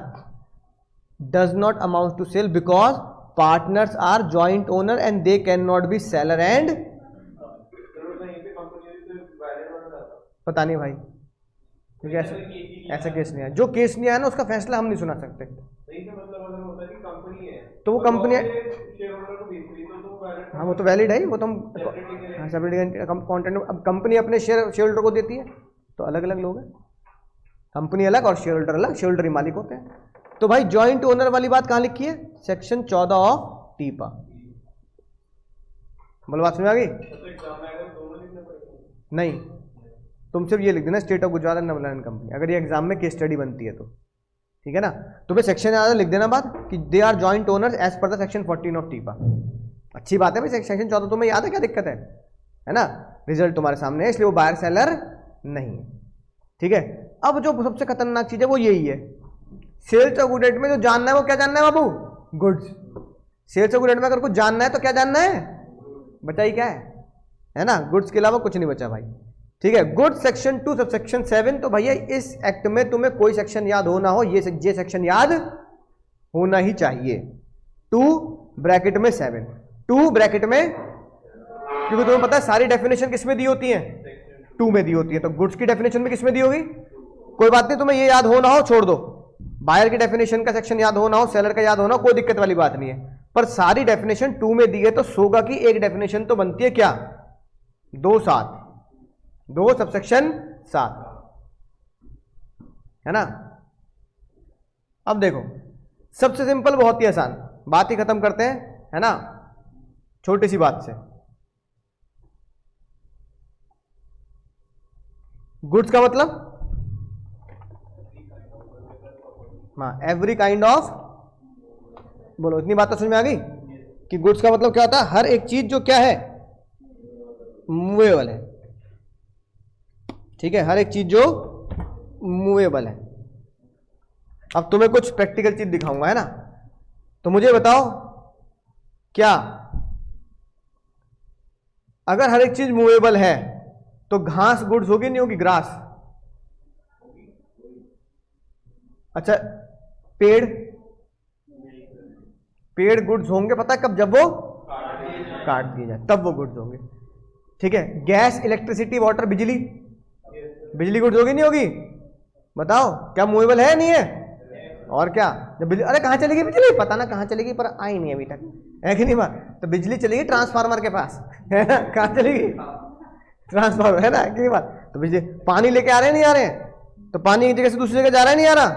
[SPEAKER 1] Does not amount to sale because partners are joint owner and they can not be seller and, पता नहीं भाई, क्योंकि ऐसा केस नहीं है। जो केस नहीं आया ना उसका फैसला हम नहीं सुना सकते। तो वो कंपनी, हाँ वो तो वैलिड है, वो तो हम कंटेंट, अब कंपनी अपने शेयर होल्डर को देती है तो अलग अलग लोग हैं, कंपनी अलग और शेयर होल्डर अलग, शेयर होल्डर ही मालिक होते हैं। तो भाई जॉइंट ओनर वाली बात कहां लिखी है? सेक्शन 14 ऑफ टीपा। बोलो बात समझ आ गई? नहीं, तुम सिर्फ ये लिख देना state of Gujarat and Navlakhand company, अगर ये एग्जाम में केस स्टडी बनती है तो, ठीक है ना। तुम्हें सेक्शन याद लिख देना बात कि they are joint owners as per the section 14 ऑफ टीपा। अच्छी बात है भाई, सेक्शन 14 तुम्हें याद है, क्या दिक्कत है ना। रिजल्ट तुम्हारे सामने है, इसलिए वो बायर सेलर नहीं है, ठीक है। अब जो सबसे खतरनाक चीज है वो यही है, सेल्स ऑफ गुड्स में जो जानना है वो क्या जानना है बाबू? गुड्स। सेल्स ऑफ गुड्स में अगर कुछ जानना है तो क्या जानना है? बताइए क्या है ना, गुड्स के अलावा कुछ नहीं बचा भाई, ठीक है। Goods section 2 sub section 7। तो भैया इस एक्ट में तुम्हें कोई सेक्शन याद हो ना हो, ये सेक्शन याद होना ही चाहिए। 2 ब्रैकेट में 7, 2 ब्रैकेट में, क्योंकि तुम्हें पता है सारी डेफिनेशन किस में दी होती है? 2 में दी होती है। तो गुड्स की डेफिनेशन में किस में दी होगी? कोई बात नहीं, तुम्हें ये याद हो ना हो छोड़ दो, बायर की डेफिनेशन का सेक्शन याद हो ना हो, सेलर का याद हो ना हो, कोई दिक्कत वाली बात नहीं है। पर सारी डेफिनेशन 2 में दी है तो सोगा की एक डेफिनेशन तो बनती है क्या? 2/7, 2 सबसेक्शन 7, है ना। अब देखो सबसे सिंपल, बहुत ही आसान बात ही खत्म करते हैं, है ना, छोटी सी बात से। गुड्स का मतलब एवरी काइंड ऑफ, बोलो इतनी बात तो समझ में आ गई कि गुड्स का मतलब क्या होता है? हर एक चीज जो क्या है? मूवेबल है, ठीक है, हर एक चीज जो मूवेबल है। अब तुम्हें कुछ प्रैक्टिकल चीज दिखाऊंगा, है ना। तो मुझे बताओ क्या अगर हर एक चीज मूवेबल है तो घास गुड्स होगी नहीं होगी? ग्रास। अच्छा, पेड़ गुड्स होंगे, पता है कब? जब वो काट दिए जाए तब वो गुड्स होंगे, ठीक है। गैस, इलेक्ट्रिसिटी, वाटर, बिजली गुड्स होगी नहीं होगी? बताओ क्या मूवेबल है नहीं है? और क्या? जब बिजली, अरे कहां चलेगी बिजली? पता ना कहां चलेगी, पर आई नहीं अभी तक, है कि नहीं बात? तो बिजली चलेगी ट्रांसफार्मर के पास, है ना। कहां चलेगी? ट्रांसफार्मर, है ना, कि नहीं बात? तो बिजली, पानी लेके आ रहे हैं नहीं आ रहे हैं? तो पानी एक जगह से दूसरी जगह जा रहा है नहीं आ रहा,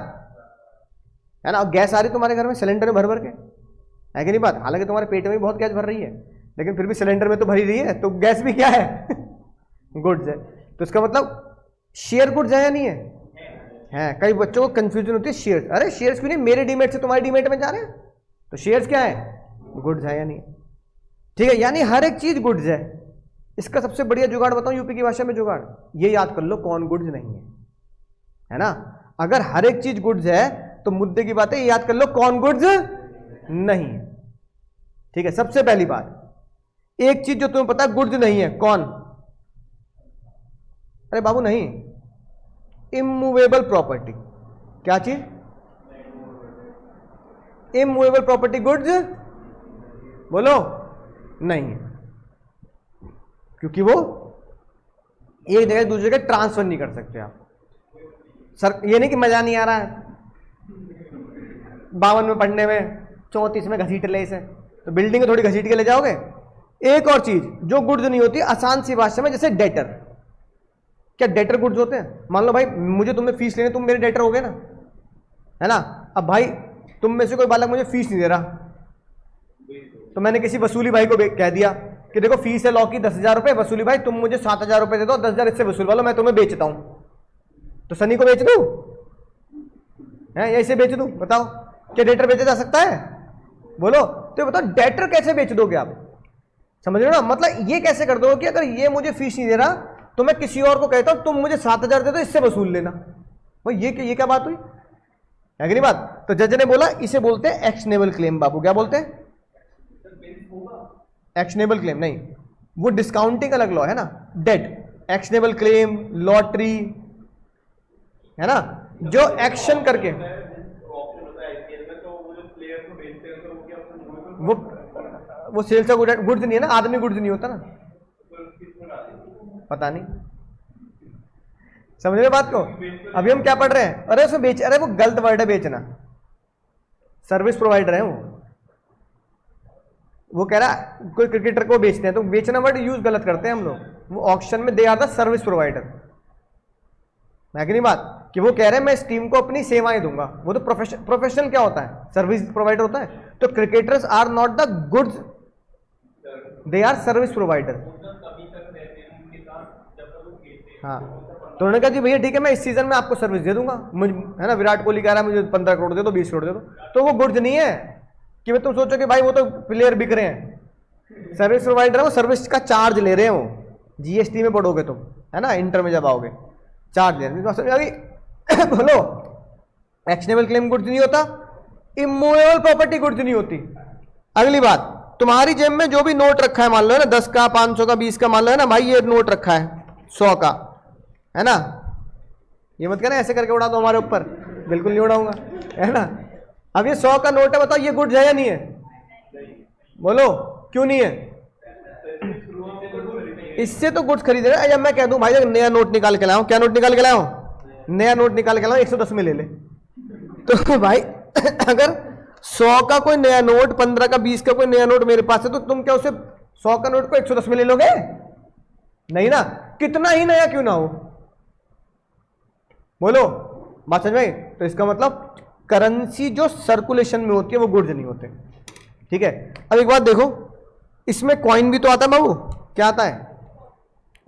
[SPEAKER 1] है ना। और गैस आ रही तुम्हारे घर में सिलेंडर में भर भर के, है कि नहीं बात? हालांकि तुम्हारे पेट में भी बहुत गैस भर रही है, लेकिन फिर भी सिलेंडर में तो भरी रही है, तो गैस भी क्या है? गुड्स है। तो इसका मतलब शेयर गुड्स है या नहीं है? कई बच्चों को कंफ्यूजन होती है शेयर्स, अरे शेयर्स क्यों नहीं, मेरे डीमेट से तुम्हारे डीमेट में जा रहे हैं, तो शेयर्स क्या है? गुड्स है या नहीं, ठीक है। यानी हर एक चीज गुड्स है। इसका सबसे बढ़िया जुगाड़ बताऊं, यूपी की भाषा में जुगाड़, ये याद कर लो कौन गुड्स नहीं है ना। अगर हर एक चीज गुड्स है तो मुद्दे की बात है, ये याद कर लो कौन गुड्स नहीं है, ठीक है। सबसे पहली बात, एक चीज जो तुम्हें पता है गुड्स नहीं है, कौन? अरे बाबू नहीं, इमूवेबल प्रॉपर्टी। क्या चीज? इमूवेबल प्रॉपर्टी गुड्स बोलो नहीं है, क्योंकि वो एक जगह दूसरी जगह ट्रांसफर नहीं कर सकते आप। सर ये नहीं कि मजा नहीं आ रहा है 52 में पढ़ने में, 34 में घसीट ले इसे, तो बिल्डिंग थोड़ी घसीट के ले जाओगे। एक और चीज जो गुड्स नहीं होती, आसान सी भाषा में, जैसे डेटर। क्या डेटर गुड्स होते हैं? मान लो भाई मुझे तुम्हें फीस लेने, तुम मेरे डेटर हो गए ना, है ना। अब भाई तुम में से कोई बालक मुझे फीस नहीं दे रहा, तो मैंने किसी वसूली भाई को कह दिया कि देखो फीस है लॉ की 10,000 रुपए, वसूली भाई तुम मुझे 7,000 रुपए दे दो, 10,000 इससे वसूल वालो, मैं तुम्हें बेचता हूं। तो सनी को बेच दूं है या इसे बेच दूं? बताओ क्या डेटर बेचा जा सकता है? बोलो। तो बताओ डेटर कैसे बेच दोगे आप? समझ रहे हो ना, मतलब ये कैसे कर दो कि अगर ये मुझे फीस नहीं दे रहा तो मैं किसी और को कहता हूं तुम मुझे 7,000 दे दो, इससे वसूल लेना। भाई ये क्या बात हुई, है कि नहीं बात? तो जज ने बोला इसे बोलते हैं एक्शनेबल क्लेम। बाबू क्या बोलते हैं? एक्शनेबल क्लेम नहीं, वो डिस्काउंटिंग अलग लॉ है ना, डेट। एक्शनेबल क्लेम, लॉटरी, है ना, जो एक्शन करके वो सेल्स का गुड्स नहीं है ना, आदमी गुड्स नहीं होता ना, पता नहीं, समझ रहे बात को। अभी हम क्या पढ़ रहे हैं, अरे उसमें बेच, अरे वो गलत वर्ड है बेचना, सर्विस प्रोवाइडर है वो कह रहा है कोई क्रिकेटर को बेचते हैं, तो बेचना वर्ड यूज गलत करते हैं हम लोग, वो ऑक्शन में they are the service provider, मैं कि नहीं बात, कि वो कह रहे हैं मैं इस टीम को अपनी सेवाएं दूंगा, वो तो प्रोफेशनल क्या होता है, सर्विस प्रोवाइडर होता है। तो cricketers are not the goods, they are service provider. हाँ, तो उन्होंने कहा जी भैया ठीक है मैं इस सीजन में आपको सर्विस दे दूंगा, मुझे है ना, विराट कोहली कह रहा है मुझे 15 करोड़ दे दो, 20 करोड़ दे दो, तो वो गुड्स नहीं है कि तुम सोचो कि भाई वो तो प्लेयर बिक रहे हैं, सर्विस प्रोवाइडर है, वो सर्विस का चार्ज ले रहे हैं, वो जीएसटी में पढ़ोगे तुम, है ना, इंटर में जब आओगे चार्ज ले रहे हैं। बोलो, एक्शनेबल क्लेम गुड्स नहीं होता, इमूवेबल प्रॉपर्टी गुड्स नहीं होती। अगली बात, तुम्हारी जेब में जो भी नोट रखा है, मान लो है ना 10 का, 500 का, 20 का, मान लो है ना भाई ये नोट रखा है 100 का, है ना, ये मत कहना ऐसे करके उड़ा दो हमारे ऊपर, बिल्कुल नहीं उड़ाऊंगा, है ना। अब ये 100 का नोट है, बताओ ये गुड्स है या नहीं है, बोलो क्यों नहीं है, इससे तो गुड्स खरीदे रहे। जब मैं कह दूं भाई नया नोट निकाल के लाऊं, क्या नोट निकाल के लाऊं, नया नोट निकाल के लाऊं 110 में ले ले, तो भाई अगर 100 का कोई नया नोट, 15 का, 20 का कोई नया नोट मेरे पास है, तो तुम क्या उसे 100 का नोट को 110 में ले लोगे, नहीं ना, कितना ही नया क्यों ना हो, बोलो बात समझ में। तो इसका मतलब करेंसी जो सर्कुलेशन में होती है वो गुड्स नहीं होते, ठीक है। अब एक बात देखो, इसमें कॉइन भी तो आता है बाबू, क्या आता है,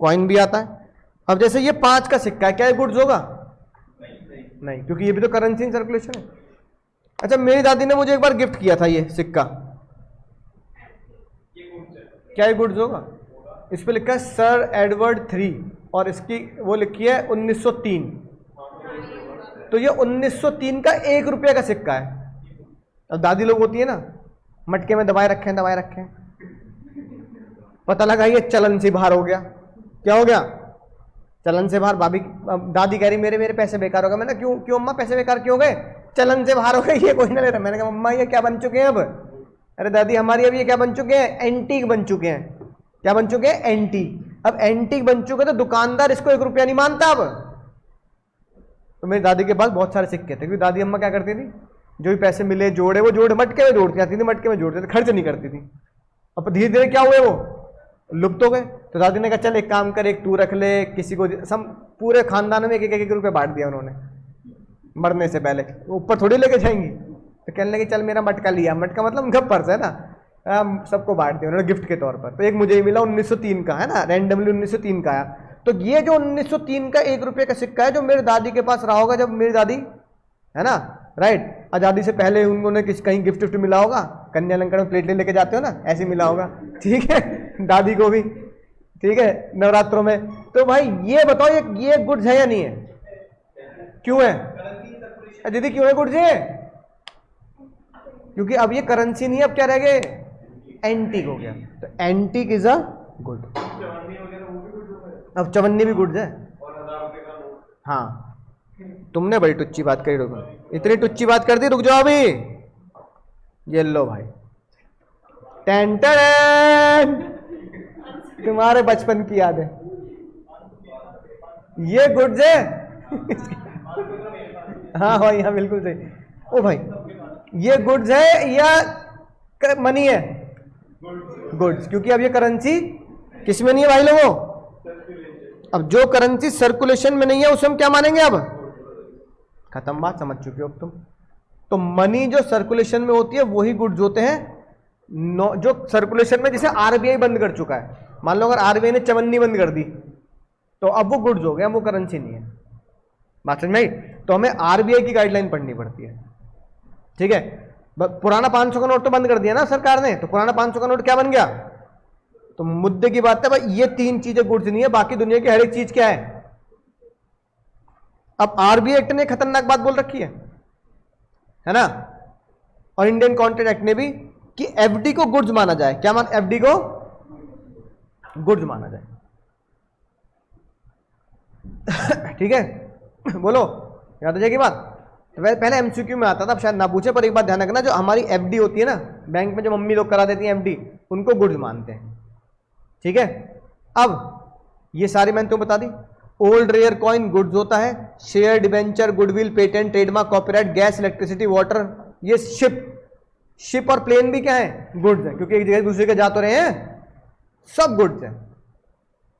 [SPEAKER 1] कॉइन भी आता है। अब जैसे ये 5 का सिक्का है, क्या ये गुड्स होगा, नहीं, क्योंकि ये भी तो करेंसी इन सर्कुलेशन है। अच्छा, मेरी दादी ने मुझे एक बार गिफ्ट किया था ये सिक्का, क्या ये गुड्स होगा, इस पे लिखा है सर एडवर्ड 3 और इसकी वो लिखी है 1903, तो ये 1903 का 1 रुपये का सिक्का है। अब दादी लोग होती है ना, मटके में दबाए रखे हैं, दबाए रखे हैं, पता लगा ये चलन से बाहर हो गया, क्या हो गया, चलन से बाहर। दादी कह रही मेरे पैसे बेकार हो गए। मैंने क्यों क्यों अम्मा पैसे बेकार क्यों हो गए, चलन से बाहर हो गए, ये कोई ना ले रहा। मैंने कहा अम्मा ये क्या बन चुके हैं अब, अरे दादी हमारी अब ये क्या बन चुके हैं, एंटीक बन चुके हैं। क्या बन चुके हैं, एंटीक। अब एंटीक बन चुके तो दुकानदार इसको 1 रुपया नहीं मानता अब। तो मेरी दादी के पास बहुत सारे सिक्के थे, क्योंकि दादी अम्मा क्या करती थी, जो भी पैसे मिले जोड़े, वो जोड़े मटके में जोड़ती जाती थी, मटके में जोड़ते थे, खर्च नहीं करती थी। अब धीरे धीरे क्या हुए, वो लुप्त हो गए। तो दादी ने कहा चल एक काम कर, एक तू रख ले, किसी को, सब पूरे खानदान में 1-1 रुपये बांट दिया उन्होंने मरने से पहले, ऊपर थोड़ी लेके जाएंगी। तो कहने लगे चल मेरा मटका लिया, मटका मतलब गप पर्स है ना, सबको बांट दिया उन्होंने गिफ्ट के तौर पर। तो एक मुझे मिला 1903 का, है ना, रैंडमली 1903 का आया। तो ये जो 1903 का 1 रुपये का सिक्का है, जो मेरी दादी के पास रहा होगा, जब मेरी दादी, है ना, राइट, आज़ादी से पहले उन्होंने कहीं गिफ्ट विफ्ट मिला होगा, कन्या अलंकार में प्लेटें लेके जाते हो ना, ऐसे मिला होगा, ठीक है, दादी को भी, ठीक है, नवरात्रों में। तो भाई ये बताओ ये गुड्स है या नहीं है, क्यों है दीदी, क्यों है गुड्स है, क्योंकि अब ये करेंसी नहीं है, अब क्या रह गए, एंटीक हो गया। तो एंटीक इज अ गुड। अब चवन्नी भी गुड्स है, हाँ, तुमने बड़ी टुच्ची बात करी, रुको, इतनी टुच्ची बात कर दी, रुक जाओ अभी। ये लो भाई, टेन टेन, तुम्हारे बचपन की याद है, ये गुड्स है। हाँ भाई, हाँ बिल्कुल सही। ओ भाई, ये गुड्स है या मनी है, गुड्स, क्योंकि अब ये करेंसी किस में नहीं है भाई लोगों। अब जो करेंसी सर्कुलेशन में नहीं है उसे हम क्या मानेंगे, अब खत्म बात, समझ चुके हो अब तुम। तो मनी जो सर्कुलेशन में होती है वही गुड्स होते हैं, जो सर्कुलेशन में, जैसे आरबीआई बंद कर चुका है, मान लो अगर आरबीआई ने चवन्नी बंद कर दी तो अब वो गुड्स हो गया, वो करेंसी नहीं है। बात समझ में आई। तो हमें आरबीआई की गाइडलाइन पढ़नी पड़ती है, ठीक है। पुराना 500 का नोट तो बंद कर दिया ना सरकार ने, तो पुराना 500 का नोट क्या बन गया। तो मुद्दे की बात है भाई, ये 3 चीजें गुड्स नहीं है, बाकी दुनिया की हर एक चीज क्या है। अब आरबीआई एक्ट ने खतरनाक बात बोल रखी है ना, और इंडियन कॉन्ट्रैक्ट एक्ट ने भी, कि एफडी को गुड्स माना जाए। क्या मान, एफडी को गुड्स माना जाए, ठीक है, बोलो, याद आ जाएगी बात। तो वह पहले एमसीक्यू में आता था, अब शायद ना पूछे, पर एक बात ध्यान रखना, जो हमारी एफडी होती है ना बैंक में, जो मम्मी लोग करा देती हैं एफडी, उनको गुड्स मानते हैं, ठीक है। अब ये सारी मैंने तो बता दी। ओल्ड रेयर कॉइन गुड्स होता है, share, debenture, goodwill, patent, trademark, copyright, gas, electricity, water, ये शिप और प्लेन भी क्या है, गुड्स है, क्योंकि एक जगह दूसरे के जा तो रहे हैं, सब गुड्स है।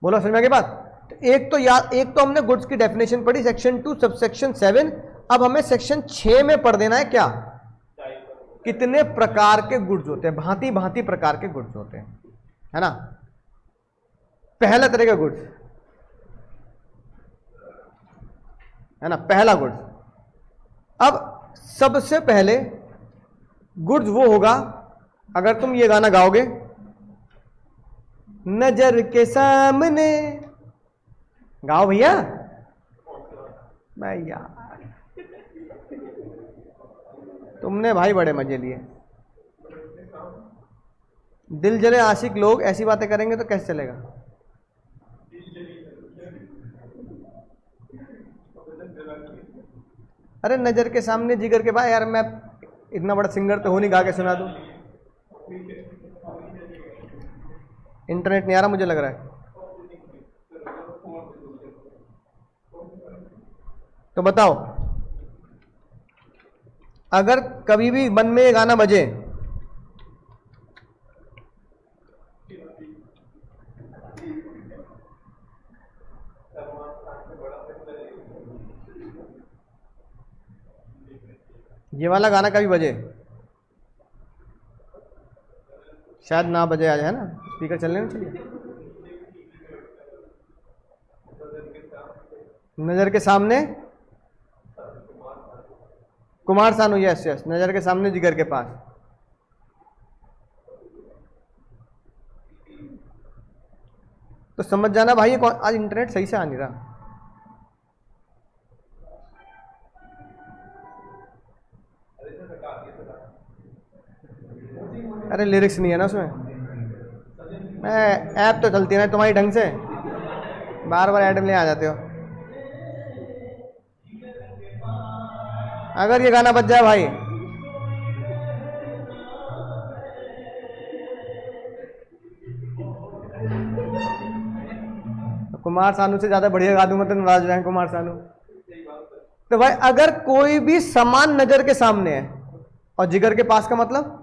[SPEAKER 1] बोलो समझ में आ गई बात। तो एक तो हमने गुड्स की डेफिनेशन पढ़ी सेक्शन 2 सबसेक्शन 7। अब हमें सेक्शन 6 में पढ़ देना है क्या, कितने प्रकार के गुड्स होते हैं, भांति भांति प्रकार के गुड्स होते हैं, है ना। पहला तरह का गुड्स है ना, पहला गुड्स। अब सबसे पहले गुड्स वो होगा, अगर तुम ये गाना गाओगे, नजर के सामने, गाओ भैया, भैया तुमने भाई बड़े मजे लिए। दिल जले आशिक लोग ऐसी बातें करेंगे तो कैसे चलेगा। अरे नजर के सामने जिगर के भाई, यार मैं इतना बड़ा सिंगर तो हो नहीं, गा के सुना दूं। इंटरनेट नहीं आ रहा मुझे लग रहा है। तो बताओ, अगर कभी भी मन में ये गाना बजे, ये वाला गाना कभी बजे, शायद ना बजे आज, है ना, स्पीकर चलने में चाहिए। नजर के सामने कुमार सानू, यस यस, नजर के सामने जिगर के पास। तो समझ जाना भाई, ये आज इंटरनेट सही से आ नहीं रहा। अरे लिरिक्स नहीं है ना उसमें, मैं ऐप तो चलती है ना तुम्हारी ढंग से, बार बार ऐड में ले आ जाते हो। अगर ये गाना बज जाए भाई, तो कुमार सानू से ज्यादा बढ़िया गा दूंगा तो नाराज हो जाएंगे कुमार सानू। तो भाई अगर कोई भी सामान नजर के सामने है, और जिगर के पास का मतलब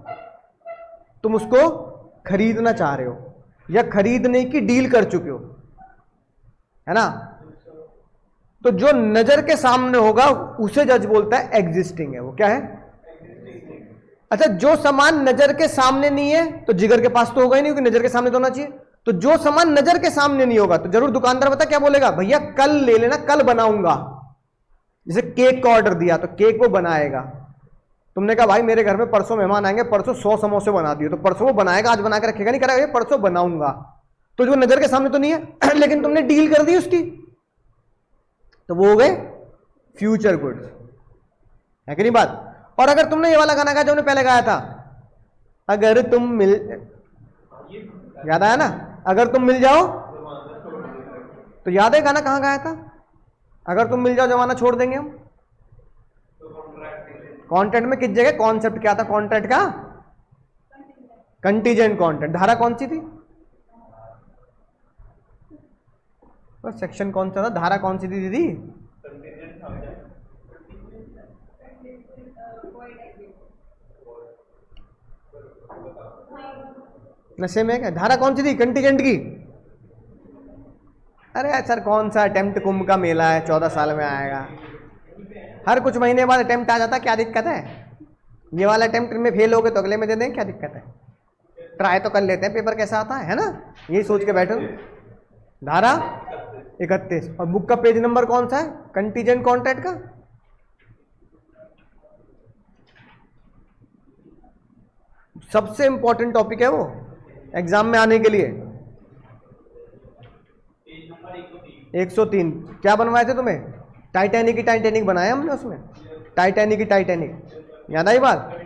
[SPEAKER 1] तुम उसको खरीदना चाह रहे हो या खरीदने की डील कर चुके हो, है ना, तो जो नजर के सामने होगा उसे जज बोलता है एग्जिस्टिंग है, वो क्या है। अच्छा, जो सामान नजर के सामने नहीं है तो जिगर के पास तो होगा ही नहीं, क्योंकि नजर के सामने तो होना चाहिए। तो जो सामान नजर के सामने नहीं होगा तो जरूर दुकानदार बता क्या बोलेगा, भैया कल ले लेना, कल बनाऊंगा। जैसे केक का ऑर्डर दिया तो केक वो बनाएगा, तुमने कहा भाई मेरे घर में परसों मेहमान आएंगे, परसों 100 समोसे बना दिए, तो परसों वो बनाएगा, आज बना के रखेगा नहीं, करेगा परसों बनाऊंगा। तो जो नजर के सामने तो नहीं है लेकिन तुमने डील कर दी उसकी, तो वो हो गए फ्यूचर गुड्स, है कि नहीं बात। और अगर तुमने ये वाला गाना गाया जो हमने पहले गाया था, अगर तुम मिल, याद आया ना, अगर तुम मिल जाओ, तो याद है गाना कहां गाया था, अगर तुम मिल जाओ जमाना छोड़ देंगे हम। कॉन्ट्रैक्ट में किस जगह कॉन्सेप्ट क्या था, कॉन्ट्रैक्ट का कंटीजेंट कॉन्ट्रैक्ट। धारा कौन सी थी, तो सेक्शन कौन सा था, धारा कौन सी थी दीदी, नशे में क्या, धारा कौन सी थी कंटीजेंट की। अरे सर कौन सा अटेम्प्ट, कुंभ का मेला है 14 साल में आएगा, हर कुछ महीने बाद अटेम्प्ट आ जाता, क्या दिक्कत है। ये वाला अटेम्प्ट में फेल हो गए तो अगले में दे दें, क्या दिक्कत है, ट्राई तो कर लेते हैं, पेपर कैसा आता है ना, यही सोच के बैठो। धारा 31, और बुक का पेज नंबर कौन सा है, कंटीजेंट कॉन्ट्रैक्ट का। सबसे इंपॉर्टेंट टॉपिक है वो एग्जाम में आने के लिए। 103 क्या बनवाए थे तुम्हें, टाइटैनिक की टाइटैनिक बनाया हमने उसमें, टाइटैनिक की टाइटैनिक, याद आई बात।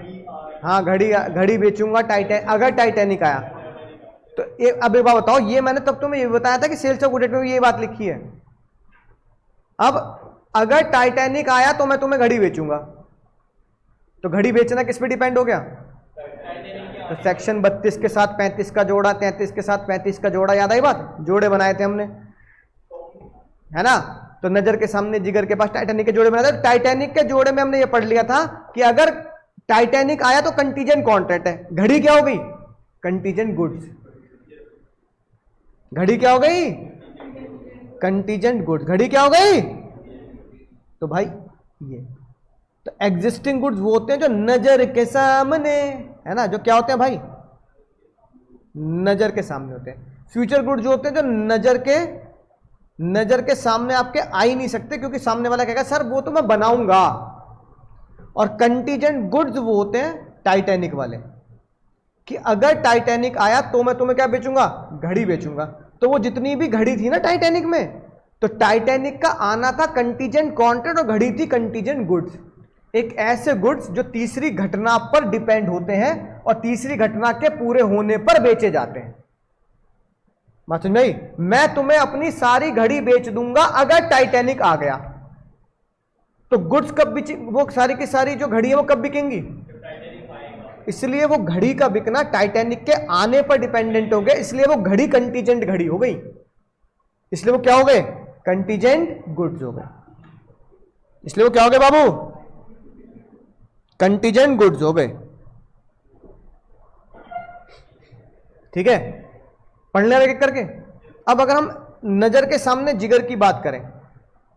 [SPEAKER 1] हाँ घड़ी बेचूंगा टाइटैनिक, अगर टाइटैनिक आया तो अब एक बात बताओ, ये मैंने तब तुम्हें ये बताया था कि सेल्स ऑफ गुड में ये बात लिखी है। अब अगर टाइटैनिक आया तो मैं तुम्हें घड़ी बेचूंगा, तो घड़ी बेचना किस पे डिपेंड हो गया? तो सेक्शन 32 के साथ 35 का जोड़ा, 33 के साथ 35 का जोड़ा, याद आई बात? जोड़े बनाए थे हमने, है ना? तो नजर के सामने जिगर के पास टाइटैनिक के जोड़े बनाए थे। टाइटैनिक के जोड़े में हमने ये पढ़ लिया था कि अगर टाइटैनिक आया तो कंटीजेंट कॉन्ट्रैक्ट है। घड़ी क्या हो गई? Contingent goods. घड़ी क्या हो गई? Contingent goods. घड़ी क्या हो गई? तो भाई ये तो एग्जिस्टिंग गुड्स वो होते हैं जो नजर के सामने, है ना, जो क्या होते हैं भाई? नजर के सामने होते हैं। फ्यूचर गुड्स जो होते हैं जो नजर के सामने आपके आ ही नहीं सकते, क्योंकि सामने वाला कहेगा सर वो तो मैं बनाऊंगा। और कंटीजेंट गुड्स वो होते हैं टाइटैनिक वाले, कि अगर टाइटैनिक आया तो मैं तुम्हें क्या बेचूंगा? घड़ी बेचूंगा। तो वो जितनी भी घड़ी थी ना टाइटैनिक में, तो टाइटैनिक का आना था कंटीजेंट कॉन्ट्रैक्ट और घड़ी थी कंटीजेंट गुड्स। एक ऐसे गुड्स जो तीसरी घटना पर डिपेंड होते हैं और तीसरी घटना के पूरे होने पर बेचे जाते हैं। बात समझ नहीं? मैं तुम्हें अपनी सारी घड़ी बेच दूंगा अगर टाइटैनिक आ गया, तो गुड्स कब बिक, वो सारी की सारी जो घड़ी है वो कब बिकेंगी? इसलिए वो घड़ी का बिकना टाइटैनिक के आने पर डिपेंडेंट हो गया, इसलिए वो घड़ी कंटीजेंट घड़ी हो गई, इसलिए वो क्या हो गए? कंटीजेंट गुड्स हो गए। इसलिए वो क्या हो गए बाबू? कंटीजेंट गुड्स हो गए। ठीक है, पढ़ने लगे करके। अब अगर हम नजर के सामने जिगर की बात करें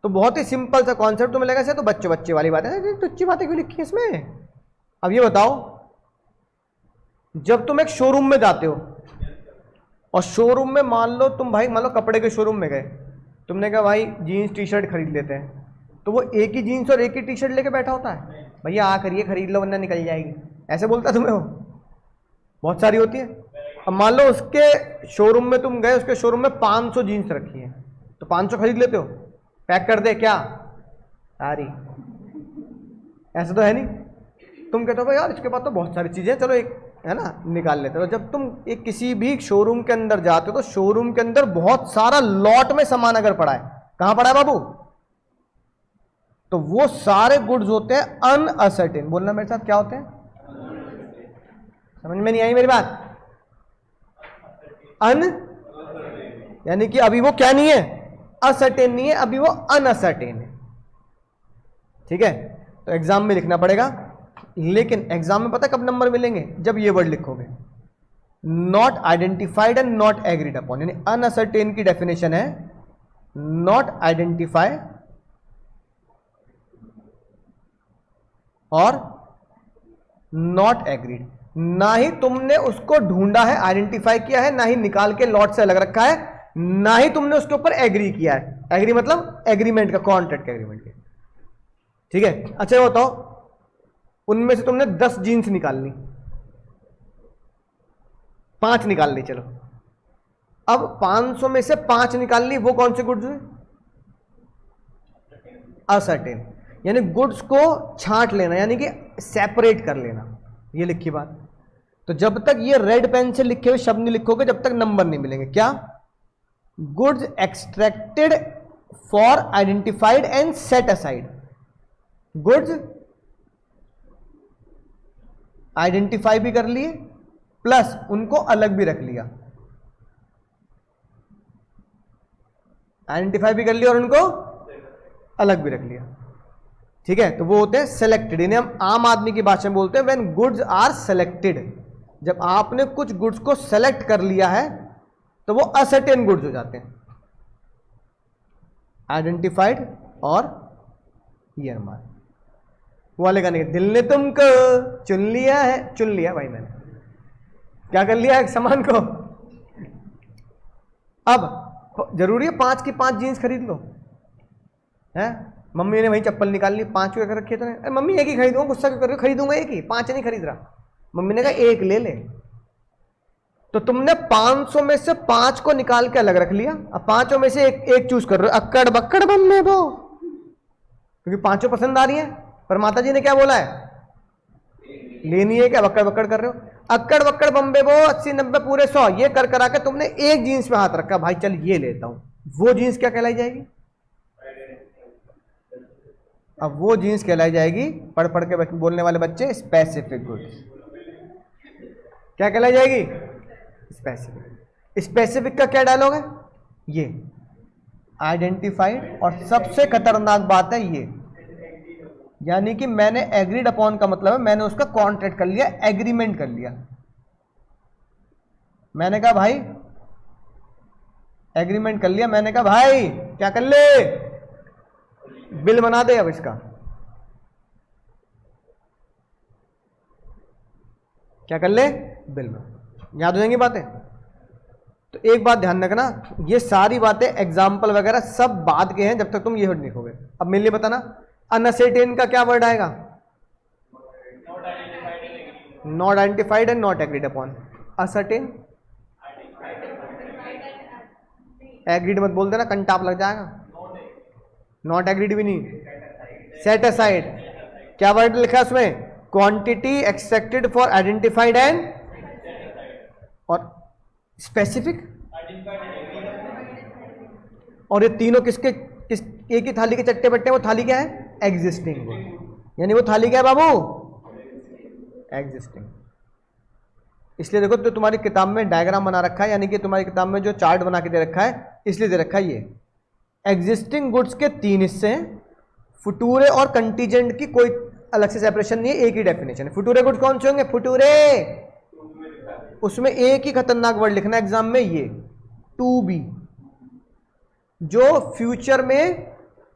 [SPEAKER 1] तो बहुत ही सिंपल सा कॉन्सेप्ट तुम्हें लगेगा तो बच्चे बच्चे वाली बात है, तो अच्छी बातें क्यों लिखी है इसमें? अब ये बताओ, जब तुम एक शोरूम में जाते हो और शोरूम में मान लो कपड़े के शोरूम में गए, तुमने कहा भाई जीन्स टी शर्ट खरीद लेते हैं, तो वो एक ही जीन्स और एक ही टी शर्ट लेके बैठा होता है, भैया आ करिए खरीद लो वरना निकल जाएगी, ऐसे बोलता तुम्हें? वो बहुत सारी होती है। अब मान लो उसके शोरूम में तुम गए, उसके शोरूम में 500 जीन्स रखी है, तो 500 खरीद लेते हो? पैक कर दे क्या? अरे ऐसा तो है नहीं। तुम कहते हो भाई यार इसके पास तो बहुत सारी चीजें, चलो एक है ना निकाल लेते हो। जब तुम एक किसी भी शोरूम के अंदर जाते हो तो शोरूम के अंदर बहुत सारा लॉट में सामान अगर पड़ा है, कहां पड़ा है बाबू? तो वो सारे गुड्स होते हैं अनअसर्टेन। बोलना मेरे साथ, क्या होते हैं? समझ में नहीं आई मेरी बात? यानी कि अभी वो क्या नहीं है? असर्टेन नहीं है, अभी वो अनअसर्टेन है। ठीक है, तो एग्जाम में लिखना पड़ेगा, लेकिन एग्जाम में पता कब नंबर मिलेंगे? जब ये वर्ड लिखोगे, not identified and not agreed upon. यानी अनअसर्टेन की डेफिनेशन है नॉट आइडेंटिफाई और नॉट एग्रीड। ना ही तुमने उसको ढूंढा है, आइडेंटिफाई किया है, ना ही निकाल के लॉट से अलग रखा है, ना ही तुमने उसके ऊपर एग्री किया है। एग्री मतलब एग्रीमेंट का, कॉन्ट्रैक्ट का एग्रीमेंट का। ठीक है, अच्छा बताओ, उनमें से तुमने 10 जीन्स निकाल ली, 5 निकाल ली, चलो अब 500 में से 5 निकाल ली, वो कौन से गुड्स हुए? असर्टेन। यानी गुड्स को छांट लेना, यानी कि सेपरेट कर लेना, ये लिखी बात। तो जब तक ये रेड पेन से लिखे हुए शब्द नहीं लिखोगे जब तक नंबर नहीं मिलेंगे। क्या? Goods extracted for identified and set aside. Goods identify भी कर लिए प्लस उनको अलग भी रख लिया, आइडेंटिफाई भी कर लिया और उनको अलग भी रख लिया। ठीक है, तो वो होते हैं सेलेक्टेड। इन्हें हम आम आदमी की भाषा में बोलते हैं व्हेन गुड्स आर सेलेक्टेड। जब आपने कुछ गुड्स को सेलेक्ट कर लिया है तो वो असर्टेन गुड्स हो जाते हैं, आइडेंटिफाइड और ईयर मार्क। वाले का नहीं, दिल ने तुमको चुन लिया है, चुन लिया भाई मैंने, क्या कर लिया एक सामान को। अब जरूरी है 5 की 5 जीन्स खरीद लो, है? मम्मी ने वही चप्पल निकाल ली, 5 क्यों रखी है? तो मम्मी एक ही खरीदूंगा, गुस्सा क्यों कर रही हो? खरीदूंगा एक ही, 5 नहीं खरीद रहा। मम्मी ने कहा एक ले ले, तो तुमने 500 में से 5 को निकाल के अलग रख लिया। अब 5 में से एक चूज कर रहे हो, अक्कड़ बक्कड़ बम्बे बो, क्योंकि 5 पसंद आ रही है, पर माता जी ने क्या बोला है? लेनी है। क्या बक्कड़ बक्कड़ कर रहे हो? अक्कड़ बक्कड़ बम्बे बो 80 90 पूरे 100 ये कर करा के तुमने एक जीन्स पे हाथ रखा, भाई चल ये लेता हूं, वो जीन्स क्या कहलाई जाएगी? अब वो जीन्स कहलाई जाएगी, पढ़ पढ़ के बोलने वाले बच्चे, स्पेसिफिक गुड्स। क्या कहलाई जाएगी? स्पेसिफिक। स्पेसिफिक का क्या डायलॉग है? ये आइडेंटिफाइड। और सबसे खतरनाक बात है ये, यानी कि मैंने एग्रीड अपॉन का मतलब है मैंने उसका कॉन्ट्रैक्ट कर लिया, एग्रीमेंट कर लिया। मैंने कहा भाई, एग्रीमेंट कर लिया, मैंने कहा भाई क्या कर ले, बिल बना दे अब इसका। क्या कर ले? बिल में। याद हो जाएंगी बातें? तो एक बात ध्यान रखना, ये सारी बातें एग्जाम्पल वगैरह सब बाद के हैं जब तक तुम ये वर्ड लिखोगे। अब मेरे लिए बताना, अनसर्टेन का क्या वर्ड आएगा? Not identified and not agreed upon. Ascertain, agreed मत बोल देना, कंटाप लग जाएगा। नॉट एग्रीड भी नहीं। सेट असाइड, क्या वर्ड लिखा है उसमें? Quantity extracted for identified and, और स्पेसिफिक। और ये तीनों किसके एक ही थाली के चट्टे बट्टे, वो थाली क्या है? Existing good. यानी वो थाली क्या है बाबू? एग्जिस्टिंग। इसलिए देखो, तो तुम्हारी किताब में डायग्राम बना रखा है, यानी कि तुम्हारी किताब में जो चार्ट बना के दे रखा है, इसलिए दे रखा है ये एग्जिस्टिंग गुड्स के 3 हिस्से हैं। फुटूरे और कंटीजेंट की कोई अलग से सेपरेशन नहीं है, एक ही डेफिनेशन है। फुटूरे गुड्स कौन से होंगे? फुटूरे, उसमें एक ही खतरनाक वर्ड लिखना है एग्जाम में, ये टू बी, जो फ्यूचर में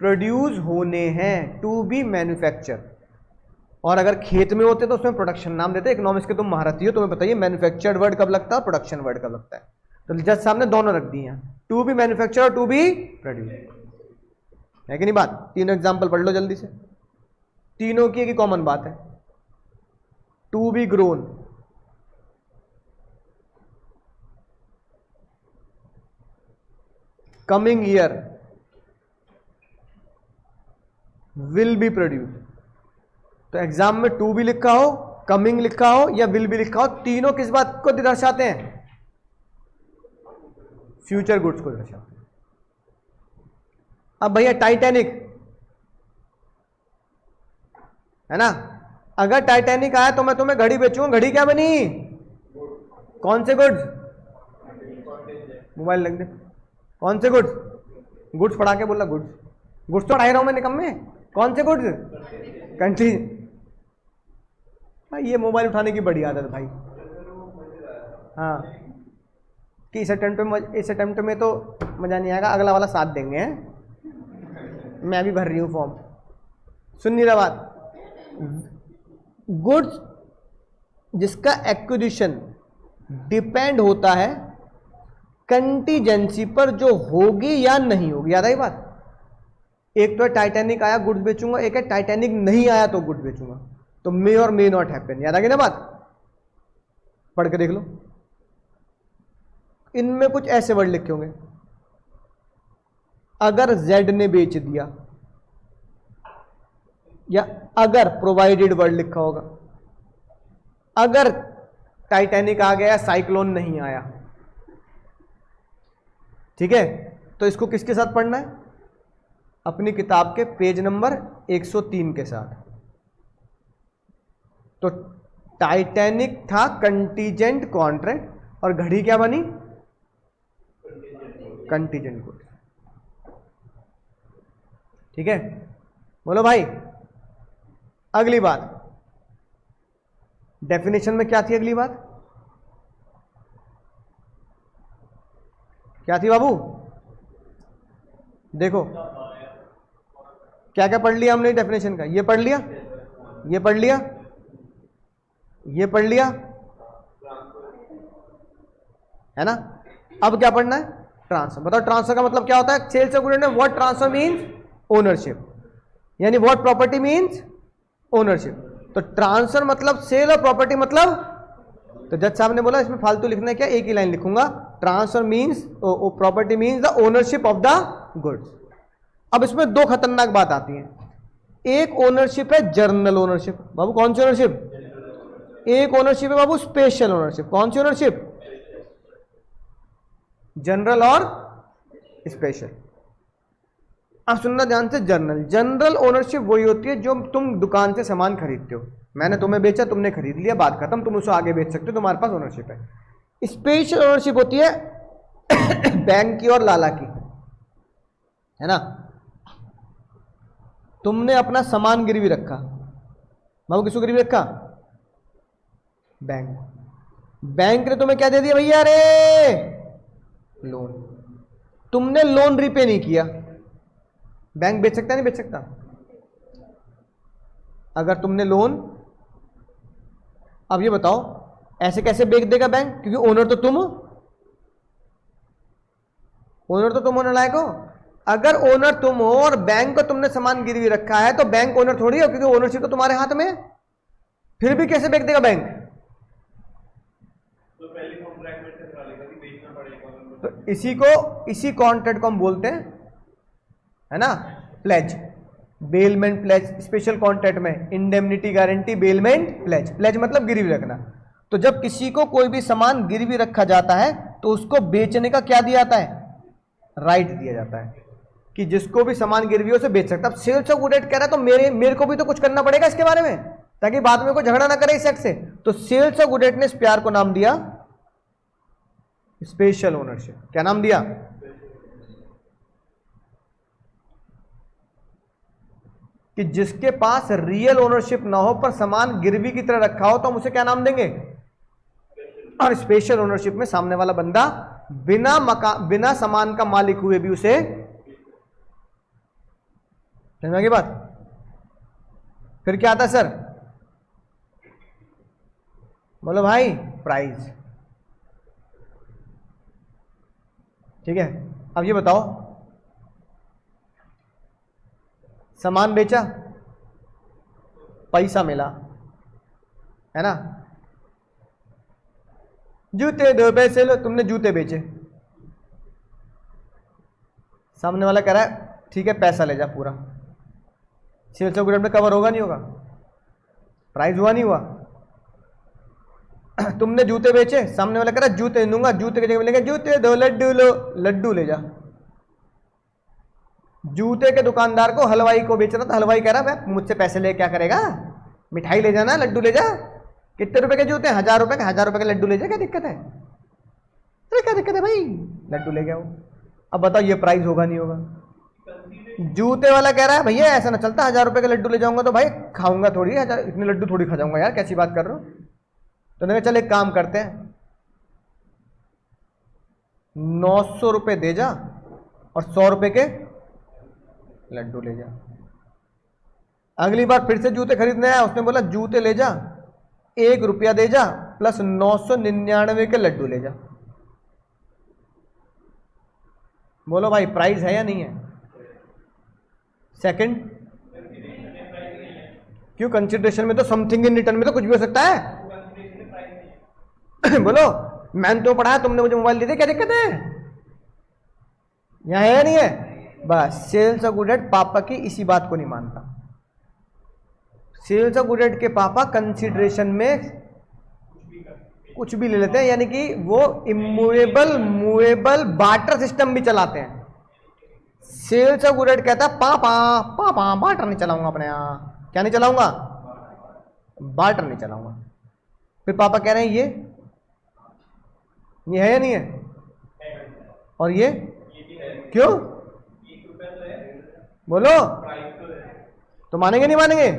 [SPEAKER 1] प्रोड्यूस होने हैं, टू बी मैन्युफैक्चर। और अगर खेत में होते तो उसमें प्रोडक्शन नाम देते। इकोनॉमिक्स के तुम महारथी हो, तुम्हें बताइए मैन्युफैक्चर्ड वर्ड कब लगता है, प्रोडक्शन वर्ड कब लगता है। तो जज साहब ने दोनों रख दिए हैं, टू बी मैन्युफैक्चर और टू बी प्रोड्यूस। है कि नहीं बात? तीनों एग्जाम्पल पढ़ लो जल्दी से, तीनों की एक कॉमन बात है, to be grown, coming year, will be produce. तो एग्जाम में टू बी लिखा हो, कमिंग लिखा हो या विल बी लिखा हो, तीनों किस बात को दर्शाते हैं? फ्यूचर गुड्स को दर्शाते हैं। अब भैया टाइटैनिक है ना, अगर टाइटैनिक आया तो मैं तुम्हें घड़ी बेचूंगा, घड़ी क्या बनी? कौन से गुड्स? मोबाइल लग दे। कौन से गुड्स? गुड्स पढ़ा के बोला गुड्स, गुड्स तो पढ़ा रहा हूं मैं निकम में। कौन से गुड्स? कंट्री। भाई ये मोबाइल उठाने की बड़ी आदत भाई। हाँ, कि इस अटेम्प्ट में तो मजा नहीं आएगा, अगला वाला साथ देंगे हैं? मैं भी भर रही हूँ फॉर्म। सुन नहीं रहा बात? गुड्स जिसका एक्विजिशन डिपेंड होता है कंटीजेंसी पर, जो होगी या नहीं होगी। याद आई बात? एक तो है टाइटैनिक आया गुड्स बेचूंगा, एक है टाइटैनिक नहीं आया तो गुड्स बेचूंगा। तो मे और मे नॉट हैपन। याद आ गई ना बात? पढ़ के देख लो, इनमें कुछ ऐसे वर्ड लिखे होंगे, अगर जेड ने बेच दिया, या अगर प्रोवाइडेड वर्ड लिखा होगा, अगर टाइटैनिक आ गया साइक्लोन नहीं आया। ठीक है, तो इसको किसके साथ पढ़ना है? अपनी किताब के पेज नंबर 103 के साथ। तो टाइटैनिक था कंटीजेंट कॉन्ट्रैक्ट, और घड़ी क्या बनी? Contingent good. ठीक है, बोलो भाई। अगली बात, डेफिनेशन में क्या थी? अगली बात क्या थी बाबू? देखो क्या क्या पढ़ लिया हमने डेफिनेशन का। ये पढ़ लिया, ये पढ़ लिया, ये पढ़ लिया, है ना? अब क्या पढ़ना है? ट्रांसफर। बताओ ट्रांसफर का मतलब क्या होता है? Sales of goods. What transfer means? Ownership. यानी व्हाट प्रॉपर्टी मींस? ओनरशिप। तो ट्रांसफर मतलब सेल और प्रॉपर्टी मतलब, तो जज साहब ने बोला इसमें फालतू लिखना है क्या, एक ही लाइन लिखूंगा, transfer means, property means the ownership of the goods. अब इसमें दो खतरनाक बात आती है। एक ओनरशिप है जर्नल ओनरशिप। बाबू कौन सी ओनरशिप? एक ओनरशिप है बाबू स्पेशल ओनरशिप। कौन सी ओनरशिप? जनरल और स्पेशल। अब सुनना ध्यान से, जनरल ओनरशिप वही होती है जो तुम दुकान से सामान खरीदते हो, मैंने तुम्हें बेचा, तुमने खरीद लिया, बात खत्म, तुम उसे आगे बेच सकते हो, तुम्हारे पास ओनरशिप है। स्पेशल ओनरशिप होती है बैंक की और लाला की, है ना। तुमने अपना सामान गिरवी रखा, बाबू किसको गिरवी रखा? बैंक। बैंक ने तुम्हें क्या दे दिया भैया? अरे लोन। तुमने लोन रिपे नहीं किया, बैंक बेच सकता नहीं बेच सकता? अगर तुमने लोन, अब ये बताओ ऐसे कैसे बेच देगा बैंक? क्योंकि ओनर तो तुम होने लायक हो। अगर ओनर तुम हो और बैंक को तुमने सामान गिरवी रखा है तो बैंक ओनर थोड़ी हो, क्योंकि ओनरशिप तो तुम्हारे हाथ में है। फिर भी कैसे बेच देगा बैंक? तो इसी कॉन्ट्रैक्ट को हम बोलते हैं, है ना, pledge, bailment pledge. Special contract में indemnity guarantee, bailment pledge. Pledge मतलब गिरवी रखना। तो जब किसी को कोई भी सामान गिरवी रखा जाता है तो उसको बेचने का क्या दिया जाता है? राइट दिया जाता है कि जिसको भी सामान गिरवी हो उसे बेच सकता है। अब सेल्स ऑफ गुड कह रहा है तो मेरे को भी तो कुछ करना पड़ेगा इसके बारे में, ताकि बाद में कोई झगड़ा ना करे इस एक्ट से। तो सेल्स ऑफ गुड ने इस प्यार को नाम दिया स्पेशल ओनरशिप। क्या नाम दिया? कि जिसके पास रियल ओनरशिप ना हो पर सामान गिरवी की तरह रखा हो तो हम उसे क्या नाम देंगे? और स्पेशल ओनरशिप में सामने वाला बंदा बिना सामान का मालिक हुए भी उसे, समझ में बात? फिर क्या आता है सर? बोलो भाई, प्राइस। ठीक है, अब ये बताओ, सामान बेचा, पैसा मिला, है ना। जूते 2 पैसे लो, तुमने जूते बेचे, सामने वाला कह रहा है ठीक है पैसा ले जा पूरा। सेल्स ऑफ गुड में कवर होगा नहीं होगा? प्राइस हुआ नहीं हुआ? तुमने जूते बेचे, सामने वाला कह रहा है जूते दूंगा, जूते की जगह मिलेंगे जूते 2 लड्डू लो, लड्डू ले जा। जूते के दुकानदार को हलवाई को बेच रहा था, हलवाई कह रहा है मुझसे पैसे ले क्या करेगा, मिठाई ले जाना, लड्डू ले जा। कितने रुपए के जूते? 1000 रुपए के। 1000 रुपए के लड्डू ले जा, क्या दिक्कत है? अरे क्या दिक्कत है भाई, लड्डू ले गया वो। अब बताओ ये प्राइस होगा नहीं होगा? जूते वाला कह रहा है भैया ऐसा ना चलता, 1000 रुपए के लड्डू ले जाऊंगा तो भाई खाऊंगा थोड़ी, इतने लड्डू थोड़ी खा जाऊंगा यार, कैसी बात कर रहे हो? तो मैंने कहा चल एक काम करते हैं, 900 रुपए दे जा और 100 रुपए के लड्डू ले जा। अगली बार फिर से जूते खरीदने आया, उसने बोला जूते ले जा, 1 रुपया दे जा प्लस 999 के लड्डू ले जा। बोलो भाई प्राइस है या नहीं है? सेकंड, क्यों? कंसिडरेशन में तो समथिंग इन रिटर्न में तो कुछ भी हो सकता है। बोलो, मैंने तो पढ़ा, तुमने मुझे मोबाइल दे दिया, क्या दिक्कत है? यहां है या नहीं है? बस सेल्स ऑफ गुड पापा की इसी बात को नहीं मानता। सेल्स ऑफ गुड के पापा कंसिडरेशन में कुछ भी ले लेते हैं, यानी कि वो इमूवेबल मूवेबल बार्टर सिस्टम भी चलाते हैं। सेल्स ऑफ गुड कहता है पापा बार्टर नहीं चलाऊंगा अपने यहाँ। क्या नहीं चलाऊंगा? बार्टर नहीं चलाऊंगा। फिर पापा कह रहे हैं ये है या नहीं है? और ये क्यों? बोलो, तो मानेंगे नहीं मानेंगे?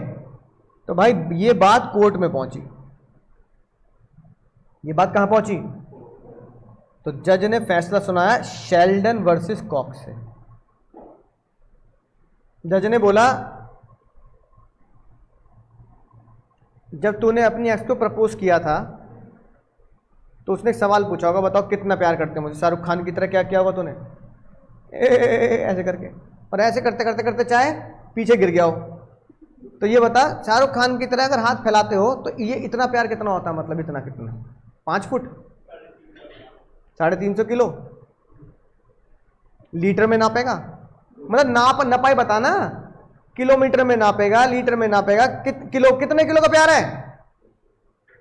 [SPEAKER 1] तो भाई ये बात कोर्ट में पहुंची। ये बात कहां पहुंची? तो जज ने फैसला सुनाया शेल्डन वर्सेस कॉक्स से। जज ने बोला जब तूने अपनी एक्स को प्रपोज किया था तो उसने एक सवाल पूछा होगा, बताओ कितना प्यार करते हो मुझे? शाहरुख खान की तरह क्या किया होगा तूने? ऐसे करके, और ऐसे करते करते करते चाहे पीछे गिर गया हो। तो ये बता, शाहरुख खान की तरह अगर हाथ फैलाते हो तो ये इतना प्यार कितना होता है? मतलब इतना कितना? 5 फुट, 350 किलो, लीटर में नापेगा? मतलब नपाई बताना, किलोमीटर में नापेगा, लीटर में नापेगा, कितने किलो का प्यार है?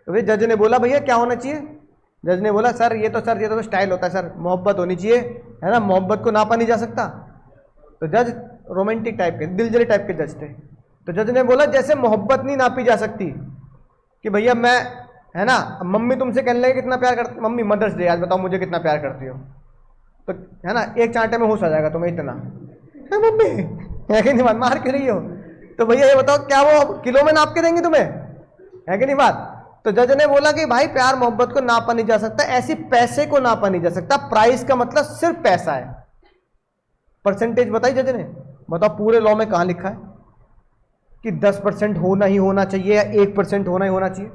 [SPEAKER 1] तो फिर जज ने बोला भैया क्या होना चाहिए? जज ने बोला सर ये तो स्टाइल होता है सर, मोहब्बत होनी चाहिए, है ना, मोहब्बत को नापा नहीं जा सकता। तो जज रोमांटिक टाइप के, दिलजले टाइप के जज थे। तो जज ने बोला जैसे मोहब्बत नहीं नापी जा सकती कि भैया मैं, है ना, मम्मी तुमसे कहने लगे कितना प्यार करती, मम्मी मदर्स डे आज बताओ मुझे कितना प्यार करती हो, तो है ना एक चांटे में होश आ जाएगा तुम्हें इतना, है मम्मी है कि नहीं बात, मार क्यों रही हो, तो भैया ये बताओ क्या वो किलो में नाप के देंगे तुम्हें, है कि नहीं बात। तो जज ने बोला कि भाई प्यार मोहब्बत को नापा नहीं जा सकता, ऐसी पैसे को नापा नहीं जा सकता, प्राइस का मतलब सिर्फ पैसा है। परसेंटेज बताई जज ने, बताओ पूरे लॉ में कहां लिखा है कि 10% होना ही होना चाहिए या 1% होना ही होना चाहिए।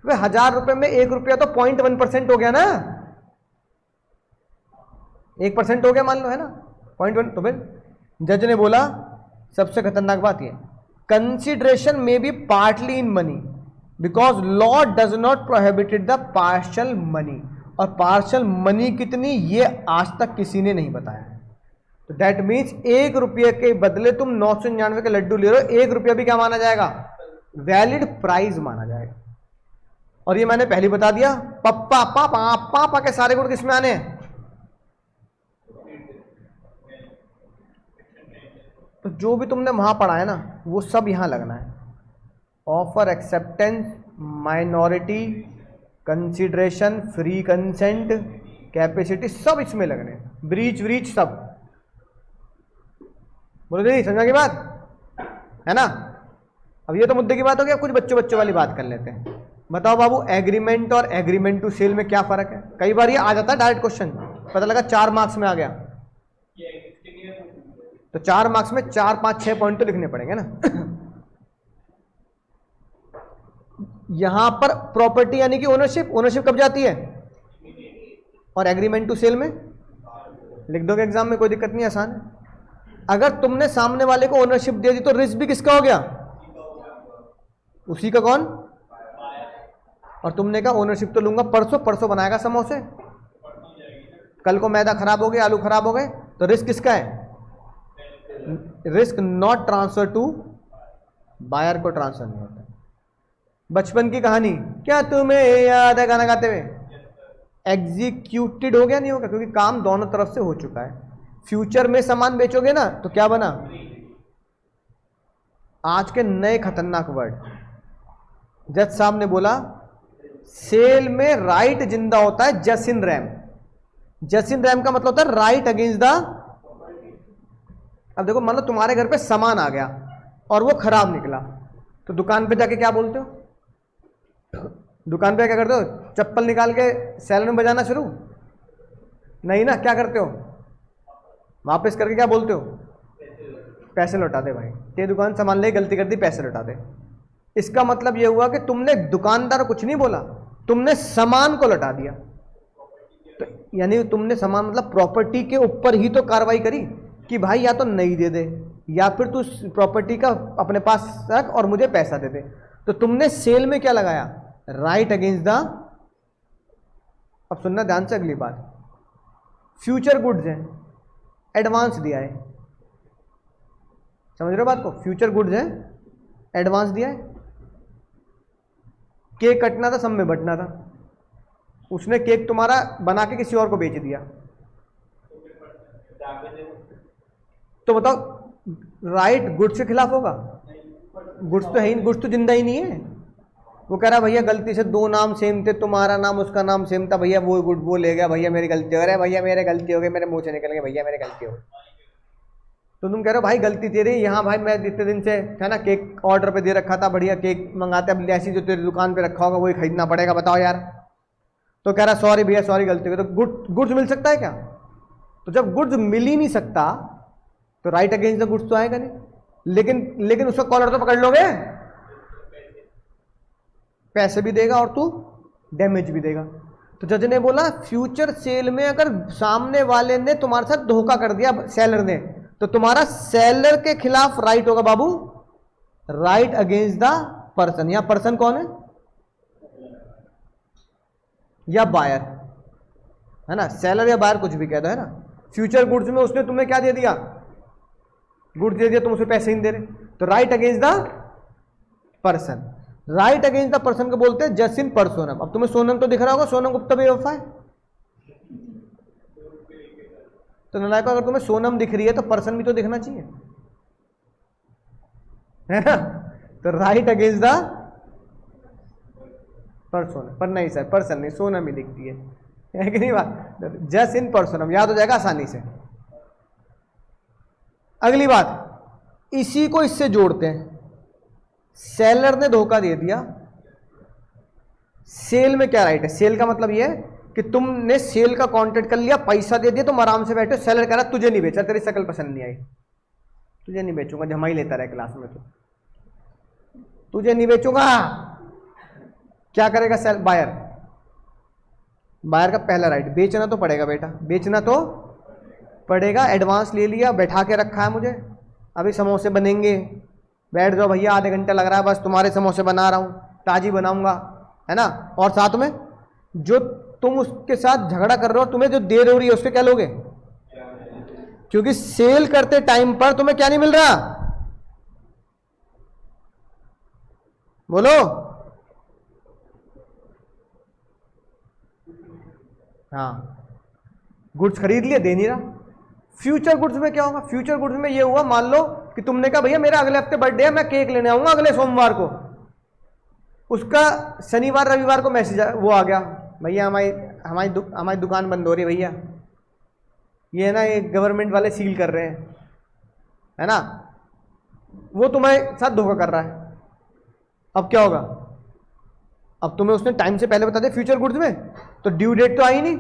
[SPEAKER 1] वे 1000 रुपए में 1 रुपया तो 0.1% हो गया ना, 1% हो गया मान लो, है ना 0.1। तो फिर जज ने बोला सबसे खतरनाक बात यह, कंसिडरेशन में B partly in money because law does not prohibited the partial money, और पार्शल मनी कितनी ये आज तक किसी ने नहीं बताया। तो दैट मीन्स 1 रुपये के बदले तुम 999 के लड्डू ले रहे हो, 1 रुपया भी क्या माना जाएगा, वैलिड प्राइस माना जाएगा। और ये मैंने पहले बता दिया, पप्पा पापा पापा के सारे गुण किसमें आने हैं, तो जो भी तुमने वहां पढ़ा है ना वो सब यहां लगना है। Offer, acceptance, minority, consideration, free consent, capacity, सब इसमें लगने हैं, ब्रीच व्रीच सब। बोलो दीदी समझा की बात है ना। अब ये तो मुद्दे की बात हो गई, अब कुछ बच्चों वाली बात कर लेते हैं। बताओ बाबू एग्रीमेंट और एग्रीमेंट टू सेल में क्या फर्क है। कई बार ये आ जाता है डायरेक्ट क्वेश्चन, पता लगा 4 मार्क्स में आ गया, तो 4 मार्क्स में 4 5 6 पॉइंट तो लिखने पड़ेंगे ना। यहां पर प्रॉपर्टी यानी कि ओनरशिप, ओनरशिप कब जाती है, और एग्रीमेंट टू सेल में लिख दोगे एग्जाम में, कोई दिक्कत नहीं, आसान है। अगर तुमने सामने वाले को ओनरशिप दे दी तो रिस्क भी किसका हो गया, उसी का। कौन, और तुमने कहा ओनरशिप तो लूंगा परसों, परसों बनाएगा समोसे, कल को मैदा खराब हो गया, आलू खराब हो गए, तो रिस्क किसका है, risk not transfer to buyer को ट्रांसफर नहीं होता। बचपन की कहानी, क्या तुम्हें याद है गाना गाते हुए, एग्जीक्यूटेड हो गया नहीं होगा, क्योंकि काम दोनों तरफ से हो चुका है। फ्यूचर में सामान बेचोगे ना तो क्या बना, आज के नए खतरनाक वर्ड, जज साहब ने बोला सेल में राइट जिंदा होता है जस इन रैम। जस इन रैम का मतलब होता है राइट अगेंस्ट द। अब देखो मान लो तुम्हारे घर पे सामान आ गया और वो खराब निकला, तो दुकान पे जाके क्या बोलते हो, दुकान पे क्या करते हो, चप्पल निकाल के सैलून में बजाना शुरू, नहीं ना, क्या करते हो, वापस करके क्या बोलते हो, पैसे लौटा दे भाई, ये दुकान सामान ले गलती कर दी, पैसे लौटा दे। इसका मतलब ये हुआ कि तुमने दुकानदार को कुछ नहीं बोला, तुमने सामान को लौटा दिया। तो यानी तुमने सामान मतलब प्रॉपर्टी के ऊपर ही तो कार्रवाई करी कि भाई या तो नहीं दे दे या फिर तू प्रॉपर्टी का अपने पास रख और मुझे पैसा दे दे। तो तुमने सेल में क्या लगाया, राइट अगेंस्ट द। अब सुनना ध्यान से अगली बात, फ्यूचर गुड्स है, एडवांस दिया है, समझ रहे हो बात को, फ्यूचर गुड्स है, एडवांस दिया है। केक कटना था, सब में बंटना था, उसने केक तुम्हारा बना के किसी और को बेच दिया, तो बताओ राइट गुड्स के खिलाफ होगा, गुड्स तो है ही, गुड्स तो जिंदा ही नहीं है। वो कह रहा भैया गलती से 2 नाम सेम थे, तुम्हारा नाम उसका नाम सेम था, भैया वो गुड वो ले गया, भैया मेरी गलती हो रही है, भैया मेरे गलती हो गई, मेरे मुंह से निकल गए, भैया मेरे गलती हो गई। तो तुम कह रहे हो भाई गलती तेरी, यहाँ भाई मैं इतने दिन से है ना केक ऑर्डर पे दे रखा था, बढ़िया केक मंगाते, अब ऐसी जो तेरी दुकान पे रखा होगा वही खरीदना पड़ेगा, बताओ यार। तो कह रहा सॉरी भैया सॉरी, गलती हो गई। तो गुड्स मिल सकता है क्या, तो जब गुड्स मिल ही नहीं सकता तो राइट अगेंस्ट द गुड्स तो आएगा नहीं, लेकिन उसका कॉलर तो पकड़ लोगे, पैसे भी देगा और तू डैमेज भी देगा। तो जज ने बोला फ्यूचर सेल में अगर सामने वाले ने तुम्हारे साथ धोखा कर दिया, सेलर ने, तो तुम्हारा सेलर के खिलाफ राइट होगा बाबू, राइट अगेंस्ट द पर्सन। यहां पर्सन कौन है, या बायर, है ना, सेलर या बायर कुछ भी कहता है ना। फ्यूचर गुड्स में उसने तुम्हें क्या दे दिया, गुड्स दे दिया, तुम उसे पैसे नहीं दे रहे, तो right against the person. Right against the person को बोलते हैं जस्ट इन पर्सोनम। अब तुम्हें सोनम तो दिख रहा होगा, सोनम गुप्ता बेवफा है, तो नालायक अगर तुम्हें सोनम दिख रही है तो पर्सन भी तो दिखना चाहिए। है ना। तो राइट अगेंस्ट द पर्सन, पर नहीं सर पर्सन नहीं, सोनम ही दिखती है कि नहीं बात, जस्ट इन पर्सन याद हो जाएगा आसानी से। अगली बात, इसी को इससे जोड़ते हैं। सेलर ने धोखा दे दिया, सेल में क्या राइट है? सेल का मतलब यह है कि तुमने सेल का कॉन्ट्रैक्ट कर लिया, पैसा दे दिया, तुम आराम से बैठे, सेलर कह रहा तुझे नहीं बेचा, तेरी शक्ल पसंद नहीं आई, तुझे नहीं बेचूंगा, जमा ही लेता रहे क्लास में, तो तुझे नहीं बेचूंगा। क्या करेगा सेल? बायर, बायर का पहला राइट, बेचना तो पड़ेगा बेटा, बेचना तो पड़ेगा। एडवांस ले लिया, बैठा के रखा है मुझे, अभी समोसे बनेंगे, बैठ जाओ भैया, आधे घंटा लग रहा है बस, तुम्हारे समोसे बना रहा हूं, ताजी बनाऊंगा, है ना। और साथ में जो तुम उसके साथ झगड़ा कर रहे हो, तुम्हें जो देर हो रही है उसके क्या लोगे? क्योंकि सेल करते टाइम पर तुम्हें क्या नहीं मिल रहा? बोलो। हाँ, गुड्स खरीद लिए, दे नहीं रहा। फ्यूचर गुड्स में क्या होगा? फ्यूचर गुड्स में ये हुआ, मान लो कि तुमने कहा भैया मेरा अगले हफ्ते बर्थडे है, मैं केक लेने आऊंगा अगले सोमवार को, उसका शनिवार रविवार को मैसेज वो आ गया, भैया हमारी दुकान बंद हो रही है भैया, ये ना ये गवर्नमेंट वाले सील कर रहे हैं, है ना। वो तुम्हारे साथ धोखा कर रहा है। अब क्या होगा? अब तुम्हें उसने टाइम से पहले बता दिया फ्यूचर गुड्स में, तो ड्यू डेट तो आई नहीं,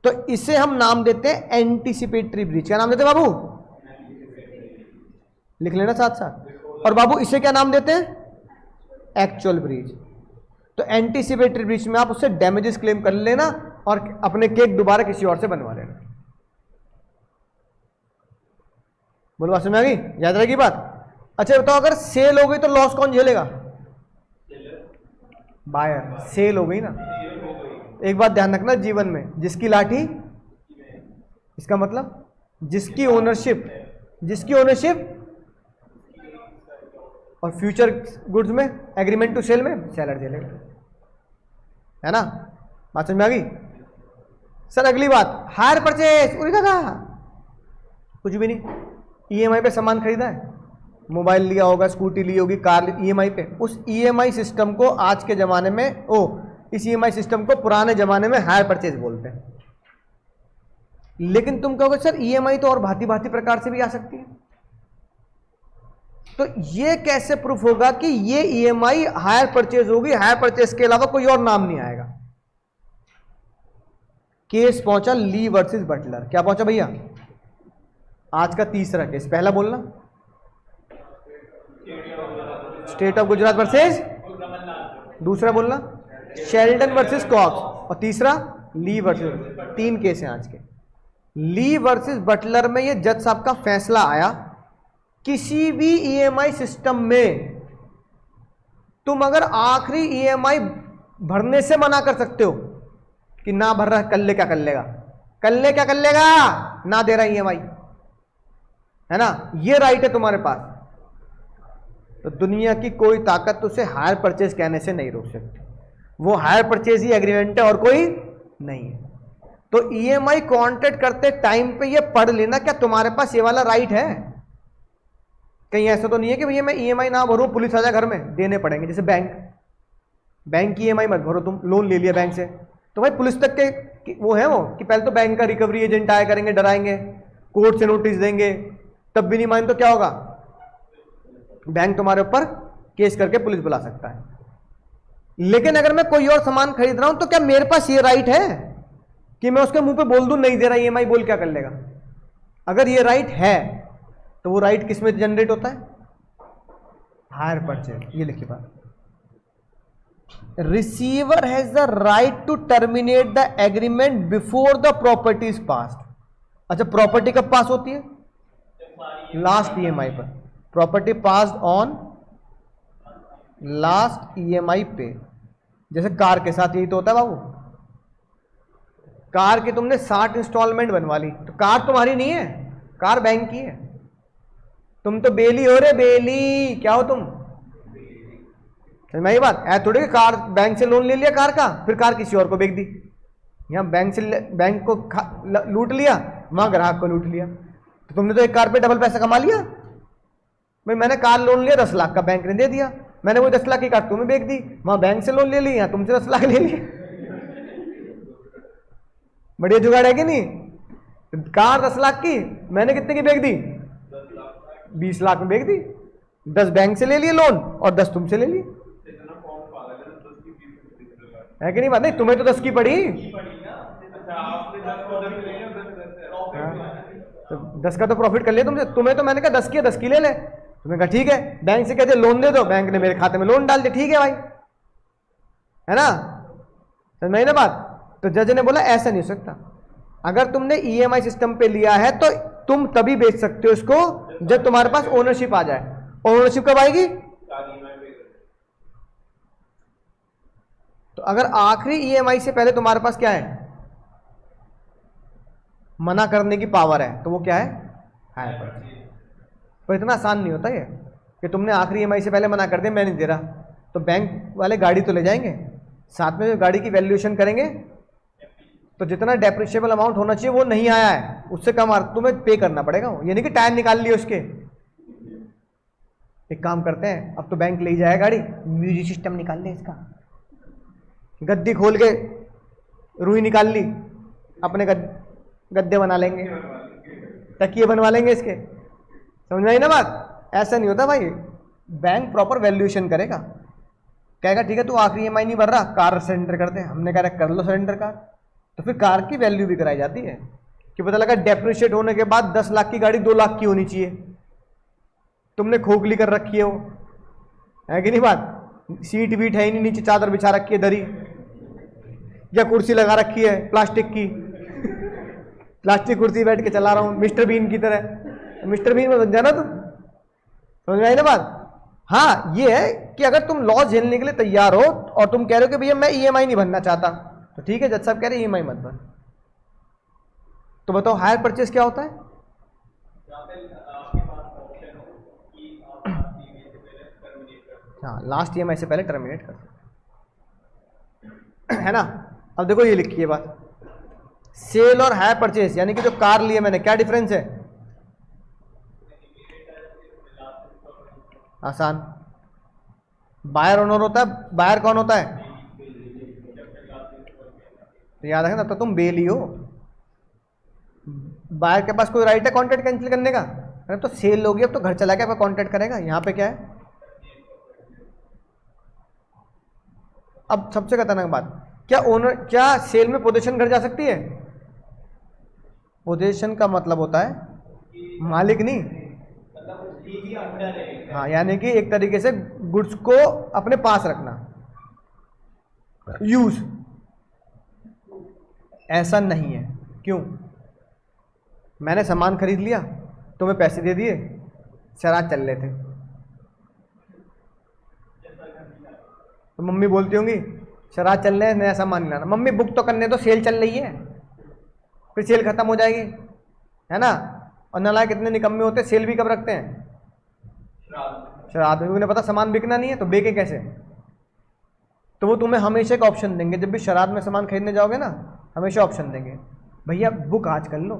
[SPEAKER 1] तो इसे हम नाम देते हैं एंटीसिपेटरी ब्रीच। क्या नाम देते हैं बाबू? लिख लेना साथ साथ। और बाबू इसे क्या नाम देते हैं? Actual breach. तो एंटीसिपेटरी ब्रीच में आप उससे डैमेजेस क्लेम कर लेना और अपने केक दोबारा किसी और से बनवा लेना। बोलो बात समझ आ गई? याद रहेगी बात? अच्छा बताओ, अगर सेल हो गई तो लॉस कौन झेलेगा? बायर। सेल हो गई ना। एक बात ध्यान रखना जीवन में, जिसकी लाठी, इसका मतलब जिसकी ओनरशिप, जिसकी ओनरशिप, और फ्यूचर गुड्स में एग्रीमेंट टू सेल में सेलर झेलेगा, है ना। बात समझ में आ गई? सर अगली बात, हायर परचेज। कुछ भी नहीं, ईएमआई पे सामान खरीदा है, मोबाइल लिया होगा, स्कूटी ली होगी, कार ईएमआई पे, उस ईएमआई सिस्टम को आज के जमाने में इस ईएमआई सिस्टम को पुराने जमाने में हायर परचेज बोलते हैं। लेकिन तुम कहोगे सर ईएमआई तो और भांति भांति प्रकार से भी आ सकती है, तो ये कैसे प्रूफ होगा कि ये ईएमआई हायर परचेज होगी? हायर परचेज के अलावा कोई और नाम नहीं आएगा। केस पहुंचा ली वर्सेस बटलर। क्या पहुंचा भैया? आज का तीसरा केस। पहला बोलना स्टेट ऑफ गुजरात वर्सेस, दूसरा बोलना शेल्डन वर्सेस कॉक्स, और तीसरा ली वर्सेस। 3 केस हैं आज के। ली वर्सेस बटलर में ये जज साहब का फैसला आया, किसी भी ईएमआई सिस्टम में तुम अगर आखिरी ईएमआई भरने से मना कर सकते हो कि ना भर रहा, कल ले क्या कर लेगा, कल ले क्या कर लेगा, ना दे रहा ईएमआई, है ना, ये राइट है तुम्हारे पास, तो दुनिया की कोई ताकत उसे हायर परचेज कहने से नहीं रोक सकती। वो हायर परचेज ही एग्रीमेंट है और कोई नहीं है। तो ईएमआई कॉन्ट्रैक्ट करते टाइम पे ये पढ़ लेना, क्या तुम्हारे पास ये वाला राइट है? कहीं ऐसा तो नहीं है कि भैया मैं ईएमआई ना भरूं, पुलिस आ जाए घर में, देने पड़ेंगे। जैसे बैंक की ईएमआई मत भरो, तुम लोन ले लिया बैंक से, तो भाई पुलिस तक के वो है वो कि पहले तो बैंक का रिकवरी एजेंट आया करेंगे, डराएंगे, कोर्ट से नोटिस देंगे, तब भी नहीं माने तो क्या होगा? बैंक तुम्हारे ऊपर केस करके पुलिस बुला सकता है। लेकिन अगर मैं कोई और सामान खरीद रहा हूं तो क्या मेरे पास ये राइट है कि मैं उसके मुंह पे बोल दूं नहीं दे रहा ईएमआई, बोल क्या कर लेगा? अगर ये राइट है तो वो राइट किस में जनरेट होता है? Hire purchase. ये लिखिए बात, receiver has the right to terminate the agreement before the property is passed. अच्छा, प्रॉपर्टी कब पास होती है? लास्ट ईएमआई पर। Property passed on last EMI पे। जैसे कार के साथ यही तो होता है बाबू, कार की तुमने 60 इंस्टॉलमेंट बनवा ली, तो कार तुम्हारी नहीं है, कार बैंक की है। तुम तो बेली हो रे, बेली क्या हो तुम? समझ में आई बात? ऐ थोड़ी कार बैंक से लोन ले लिया कार का, फिर कार किसी और को बेच दी। यहाँ बैंक को लूट लिया, वहां ग्राहक को लूट लिया, तो तुमने तो एक कार पे डबल पैसा कमा लिया। भाई मैंने कार लोन लिया 10 लाख का, बैंक ने दे दिया, मैंने वो 10 लाख की कार तुम्हें बेच दी, वहां बैंक से लोन ले ली, यहाँ तुमसे 10 लाख ले लिए। बढ़िया जुगाड़ है कि नहीं? कार 10 लाख की, मैंने कितने की बेच दी? 20 लाख में बेच दी। 10 बैंक से ले लिए लोन और 10 तुमसे ले लिए, है कि नहीं बात? नहीं, तुम्हें तो 10 की पड़ी, तो 10 का तो प्रॉफिट कर लिया तुमसे। तुम्हें तो मैंने कहा 10 की 10 की ले ले, तुमने कहा ठीक है। बैंक से कहते लोन दे दो, बैंक ने मेरे खाते में लोन डाल दिया, ठीक है भाई, है ना? समझ में ना बात? तो जज ने बोला ऐसा नहीं हो सकता, अगर तुमने ईएमआई सिस्टम पे लिया है तो तुम तभी बेच सकते हो इसको जब तुम्हारे पास ओनरशिप आ जाए। ओनरशिप कब आएगी? तो अगर आखिरी ईएमआई से पहले तुम्हारे पास क्या है? मना करने की पावर है, तो वो क्या है? Hire purchase. पर इतना आसान नहीं होता ये कि तुमने आखिरी ईएमआई से पहले मना कर दिया मैं नहीं दे रहा, तो बैंक वाले गाड़ी तो ले जाएंगे, साथ में जो गाड़ी की वैल्यूएशन करेंगे तो जितना डेप्रिशिएबल अमाउंट होना चाहिए वो नहीं आया है, उससे कम तुम्हें पे करना पड़ेगा। ये नहीं कि टायर निकाल लिए उसके। एक काम करते हैं, अब तो बैंक ले ही जाएगा गाड़ी, म्यूजिक सिस्टम निकाल ले इसका, गद्दी खोल के रुई निकाल ली, अपने गद्दे बना लेंगे, तकिए बनवा लेंगे इसके। समझ में आई ना बात? ऐसा नहीं होता भाई, बैंक प्रॉपर वैल्यूएशन करेगा, कहेगा ठीक है तू आखिरी ईएमआई नहीं भर रहा, कार सरेंडर कर दे। हमने कहा कर लो सरेंडर कार, तो फिर कार की वैल्यू भी कराई जाती है कि पता लगा डेप्रिशिएट होने के बाद 10 लाख की गाड़ी 2 लाख की होनी चाहिए, तुमने खोखली कर रखी है वो, है कि नहीं बात? सीट वीट है ही नहीं, नीचे चादर बिछा रखी है दरी, या कुर्सी लगा रखी है प्लास्टिक की, प्लास्टिक कुर्सी बैठ के चला रहा हूँ मिस्टर बीन की तरह। मिस्टर बीन में बन जाना तुम, समझ में आई ना बात? हाँ ये है कि अगर तुम लॉस झेलने के लिए तैयार हो और तुम कह रहे हो कि भैया मैं ईएमआई नहीं भरना चाहता, तो ठीक है, जज साहब कह रहे ईएमआई मत भर। तो बताओ हायर परचेज क्या होता है? हाँ, लास्ट ईएमआई से पहले टर्मिनेट कर, है ना? अब देखो ये लिखी है बात, सेल और हायर परचेज, यानी कि जो कार लिए मैंने, क्या डिफरेंस है? आसान, बायर ओनर होता है, बायर कौन होता है? तो याद रखना, तब तो तुम बेली हो, बायर के पास कोई राइट है कॉन्ट्रैक्ट कैंसिल करने का? अरे तो सेल होगी, अब तो घर चला के आपका कॉन्ट्रैक्ट करेगा। यहाँ पे क्या है? अब सबसे खतरनाक बात, क्या सेल में पोजीशन घर जा सकती है? पोजीशन का मतलब होता है मालिक नहीं, हाँ, यानी कि एक तरीके से गुड्स को अपने पास रखना, यूज। ऐसा नहीं है, क्यों? मैंने सामान खरीद लिया, तुम्हें पैसे दे दिए, शराब चल रहे थे, तो मम्मी बोलती होंगी शराब चल रहे हैं, नया सामान नहीं लाना। मम्मी बुक तो करने दो, सेल चल रही है, फिर सेल खत्म हो जाएगी, है ना? और नालायक कितने निकम्मे होते हैं, सेल भी कब रखते हैं? शराब में। उन्हें पता सामान बिकना नहीं है, तो बेचे कैसे? तो वो तुम्हें हमेशा एक ऑप्शन देंगे, जब भी शराब में सामान खरीदने जाओगे ना, हमेशा ऑप्शन देंगे, भैया बुक आज कर लो,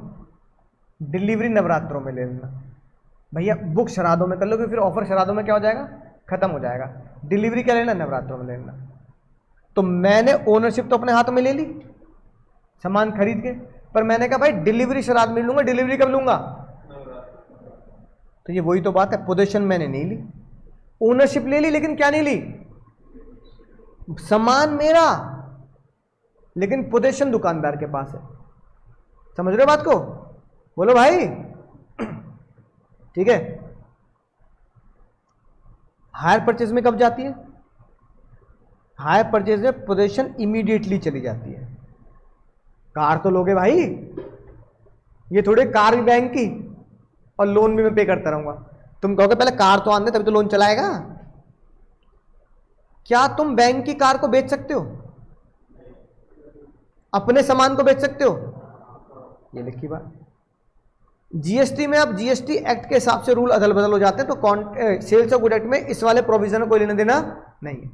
[SPEAKER 1] डिलीवरी नवरात्रों में ले लेना, भैया बुक श्राद्धों में कर लो, फिर ऑफर श्राद्धों में क्या हो जाएगा? खत्म हो जाएगा। डिलीवरी क्या लेना? नवरात्रों में लेना। तो मैंने ओनरशिप तो अपने हाथों में ले ली सामान खरीद के, पर मैंने कहा भाई डिलीवरी श्राद्ध में लूंगा, डिलीवरी कब लूंगा? तो ये वही तो बात है, पोजीशन मैंने नहीं ली, ओनरशिप ले ली, लेकिन क्या नहीं ली? सामान मेरा, लेकिन पोजीशन दुकानदार के पास है। समझ रहे हो बात को? बोलो भाई, ठीक है। हायर परचेज में कब जाती है? हायर परचेज में पोजीशन इमीडिएटली चली जाती है। कार तो लोगे भाई, ये थोड़े कार भी बैंक की और लोन भी मैं पे करता रहूंगा। तुम कहोगे पहले कार तो आने तभी तो लोन चलाएगा। क्या तुम बैंक की कार को बेच सकते हो? अपने सामान को बेच सकते हो? ये लिखी बात। जीएसटी में अब जीएसटी एक्ट के हिसाब से रूल अदल बदल हो जाते हैं, तो सेल्स ऑफ गुड एक्ट में इस वाले प्रोविजन को लेना देना नहीं है।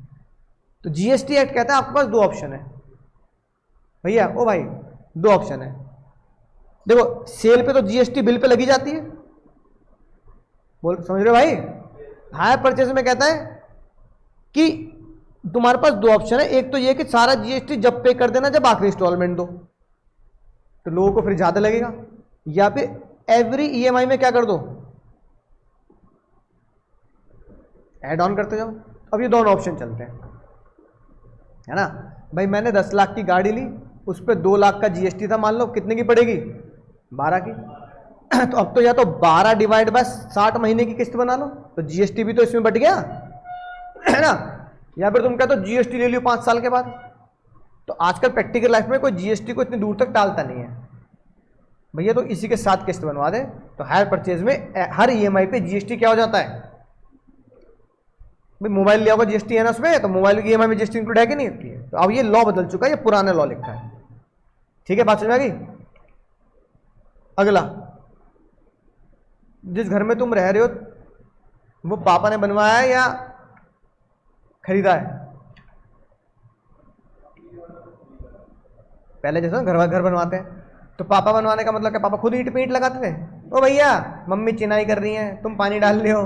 [SPEAKER 1] तो जीएसटी एक्ट कहता है आपके पास दो ऑप्शन है भैया, ओ भाई दो ऑप्शन है। देखो सेल पे तो जीएसटी बिल पे लगी जाती है, बोल समझ रहे हो भाई? हायर परचेज में कहता है कि तुम्हारे पास दो ऑप्शन है, एक तो ये कि सारा जीएसटी जब पे कर देना जब आखिरी इंस्टॉलमेंट दो, तो लोगों को फिर ज्यादा लगेगा, या फिर एवरी ईएमआई में क्या कर दो, ऐड ऑन करते जाओ। अब ये दोनों ऑप्शन चलते हैं, है ना भाई। मैंने 10 लाख की गाड़ी ली, उस पर 2 लाख का जीएसटी था, मान लो कितने की पड़ेगी, 12 की। तो अब तो या तो 12 डिवाइड बाय 60 महीने की किस्त बना लो, तो जीएसटी भी तो इसमें बट गया, है ना। या फिर तुम कहते हो जीएसटी ले लियो 5 साल के बाद। तो आजकल प्रैक्टिकल लाइफ में कोई जीएसटी को इतनी दूर तक टालता नहीं है भैया, तो इसी के साथ किस्त बनवा दे। तो हायर परचेज में हर ईएमआई पे जीएसटी क्या हो जाता है भाई, मोबाइल लिया होगा जीएसटी है ना उसमें, तो मोबाइल की ईएमआई में जीएसटी इंक्लूड है कि नहीं होती है। तो अब ये लॉ बदल चुका है, ये पुराना लॉ लिखा है, ठीक है, बात समझ आ गई। अगला, जिस घर में तुम रह रहे हो वो पापा ने बनवाया है या खरीदा है? पहले जैसे घर बनवाते हैं तो पापा बनवाने का मतलब क्या, पापा खुद ईंट पे ईंट लगाते थे? ओ भैया मम्मी चिनाई कर रही है, तुम पानी डाल रहे हो,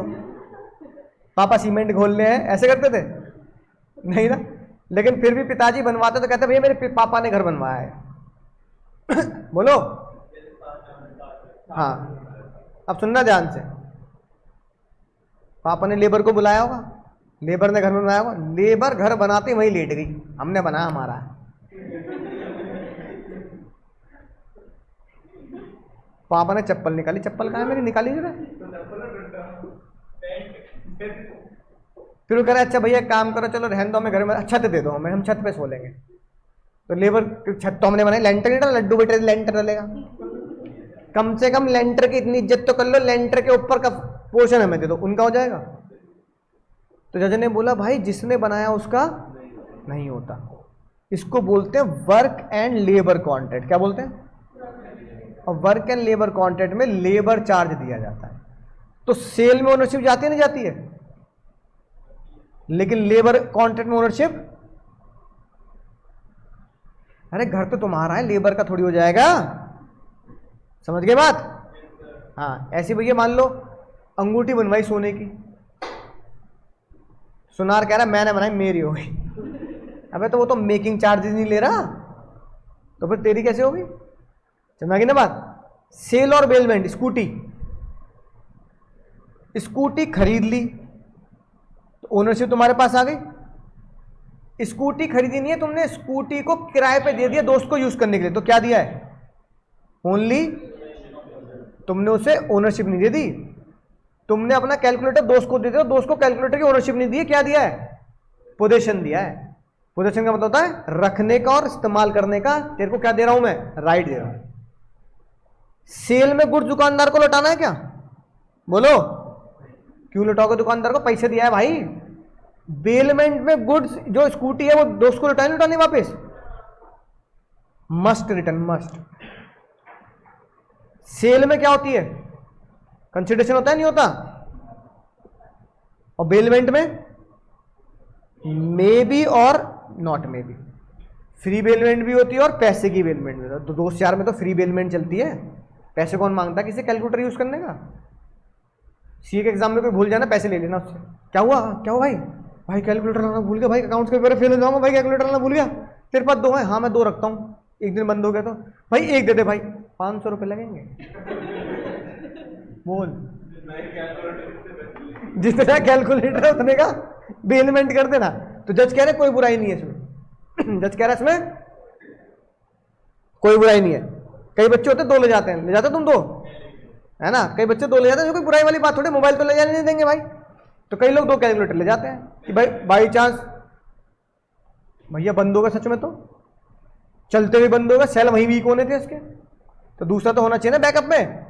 [SPEAKER 1] पापा सीमेंट घोल रहे हैं, ऐसे करते थे? नहीं ना। लेकिन फिर भी पिताजी बनवाते तो कहते भैया मेरे पापा ने घर बनवाया है। बोलो हाँ, अब सुनना ध्यान से। पापा ने लेबर को बुलाया होगा, लेबर ने घर बनवाया होगा, लेबर घर बनाते वही लेट गई, हमने बनाया हमारा है। पापा ने चप्पल निकाली, चप्पल कहाँ है मेरी, निकाली जरा। फिर वो कह रहे अच्छा भैया एक काम करो, चलो रहने दो, हमें घर में छत दे दो, हमें हम छत पे सो लेंगे। तो लेबर छत तो हमने बनाई, लेंटर नहीं डाला, लड्डू बेटे लेंटर डालेगा, कम से कम लेंटर की इतनी इज्जत तो कर लो, लेंटर के ऊपर का पोर्शन हमें दे दो, उनका हो जाएगा। तो जज ने बोला भाई जिसने बनाया उसका नहीं होता, इसको बोलते हैं वर्क एंड लेबर कॉन्ट्रैक्ट। क्या बोलते हैं? और वर्क एंड लेबर कॉन्ट्रैक्ट में लेबर चार्ज दिया जाता है। तो सेल में ओनरशिप जाती है नहीं जाती है, लेकिन लेबर कॉन्ट्रैक्ट में ओनरशिप, अरे घर तो तुम्हारा है, लेबर का थोड़ी हो जाएगा, समझ गए बात? हाँ, ऐसी भैया मान लो अंगूठी बनवाई सोने की, सुनार कह रहा मैंने बनाई मेरी हो गई। अबे तो वो तो मेकिंग चार्जेस नहीं ले रहा, तो फिर तेरी कैसे होगी? समझ गई ना बात? सेल और बेलमेंट, स्कूटी खरीद ली तो ओनरशिप तुम्हारे पास आ गई। स्कूटी खरीदी नहीं है तुमने, स्कूटी को किराए पे दे दिया दोस्त को यूज करने के लिए, तो क्या दिया है? ओनली, तुमने उसे ओनरशिप नहीं दे दी। तुमने अपना कैलकुलेटर दोस्त को दे दिया, दोस्त को कैलकुलेटर की ओनरशिप नहीं दी, क्या दिया है? पोजेशन दिया है। पोजेशन का मतलब होता है रखने का और इस्तेमाल करने का। तेरे को क्या दे रहा हूं मैं? राइट दे रहा हूं। सेल में गुड्स दुकानदार को लौटाना है क्या? बोलो, क्यों लौटाओगे दुकानदार को? पैसे दिया है भाई। बेलमेंट में गुड्स जो स्कूटी है वो दोस्त को लौटाने वापस, मस्ट रिटर्न, मस्ट। सेल में क्या होती है? कंसिडरेशन होता है नहीं होता? और बेलमेंट में मे बी और not may be. Free bailment भी होती है और पैसे की बेलमेंट भी होती है। तो 2000 में तो फ्री बेलमेंट चलती है, पैसे कौन मांगता है किसी कैलकुलेटर यूज करने का? सीए के एग्जाम में कोई भूल जाना, पैसे ले लेना उससे। क्या हुआ भाई? भाई कैलकुलेटर लाना भूल गया भाई, अकाउंट्स के पेपर फेल हो जाऊंगा भाई, कैलकुलेटर लाना भूल गया। तेरे पास 2 है? हाँ मैं 2 रखता हूँ, एक दिन बंद हो गया तो भाई 1 दे दे भाई, 500 रुपये लगेंगे। बोल, जितना कैलकुलेटर उतने का बेलमेंट कर देना। तो जज कह रहे कोई बुराई नहीं है इसमें। जज कह रहा है इसमें कोई बुराई नहीं है। कई बच्चे होते 2 ले जाते हैं, ले जाते तुम 2, है ना? कई बच्चे 2 ले जाते हैं, कोई बुराई वाली बात थोड़ी, मोबाइल तो ले जाने नहीं देंगे भाई। तो कई लोग 2 कैलकुलेटर ले जाते हैं कि भाई बाई चांस भैया बंद होगा, सच में तो चलते हुए बंद होगा, सेल वहीं वीक होने थे इसके, तो दूसरा तो होना चाहिए ना बैकअप में।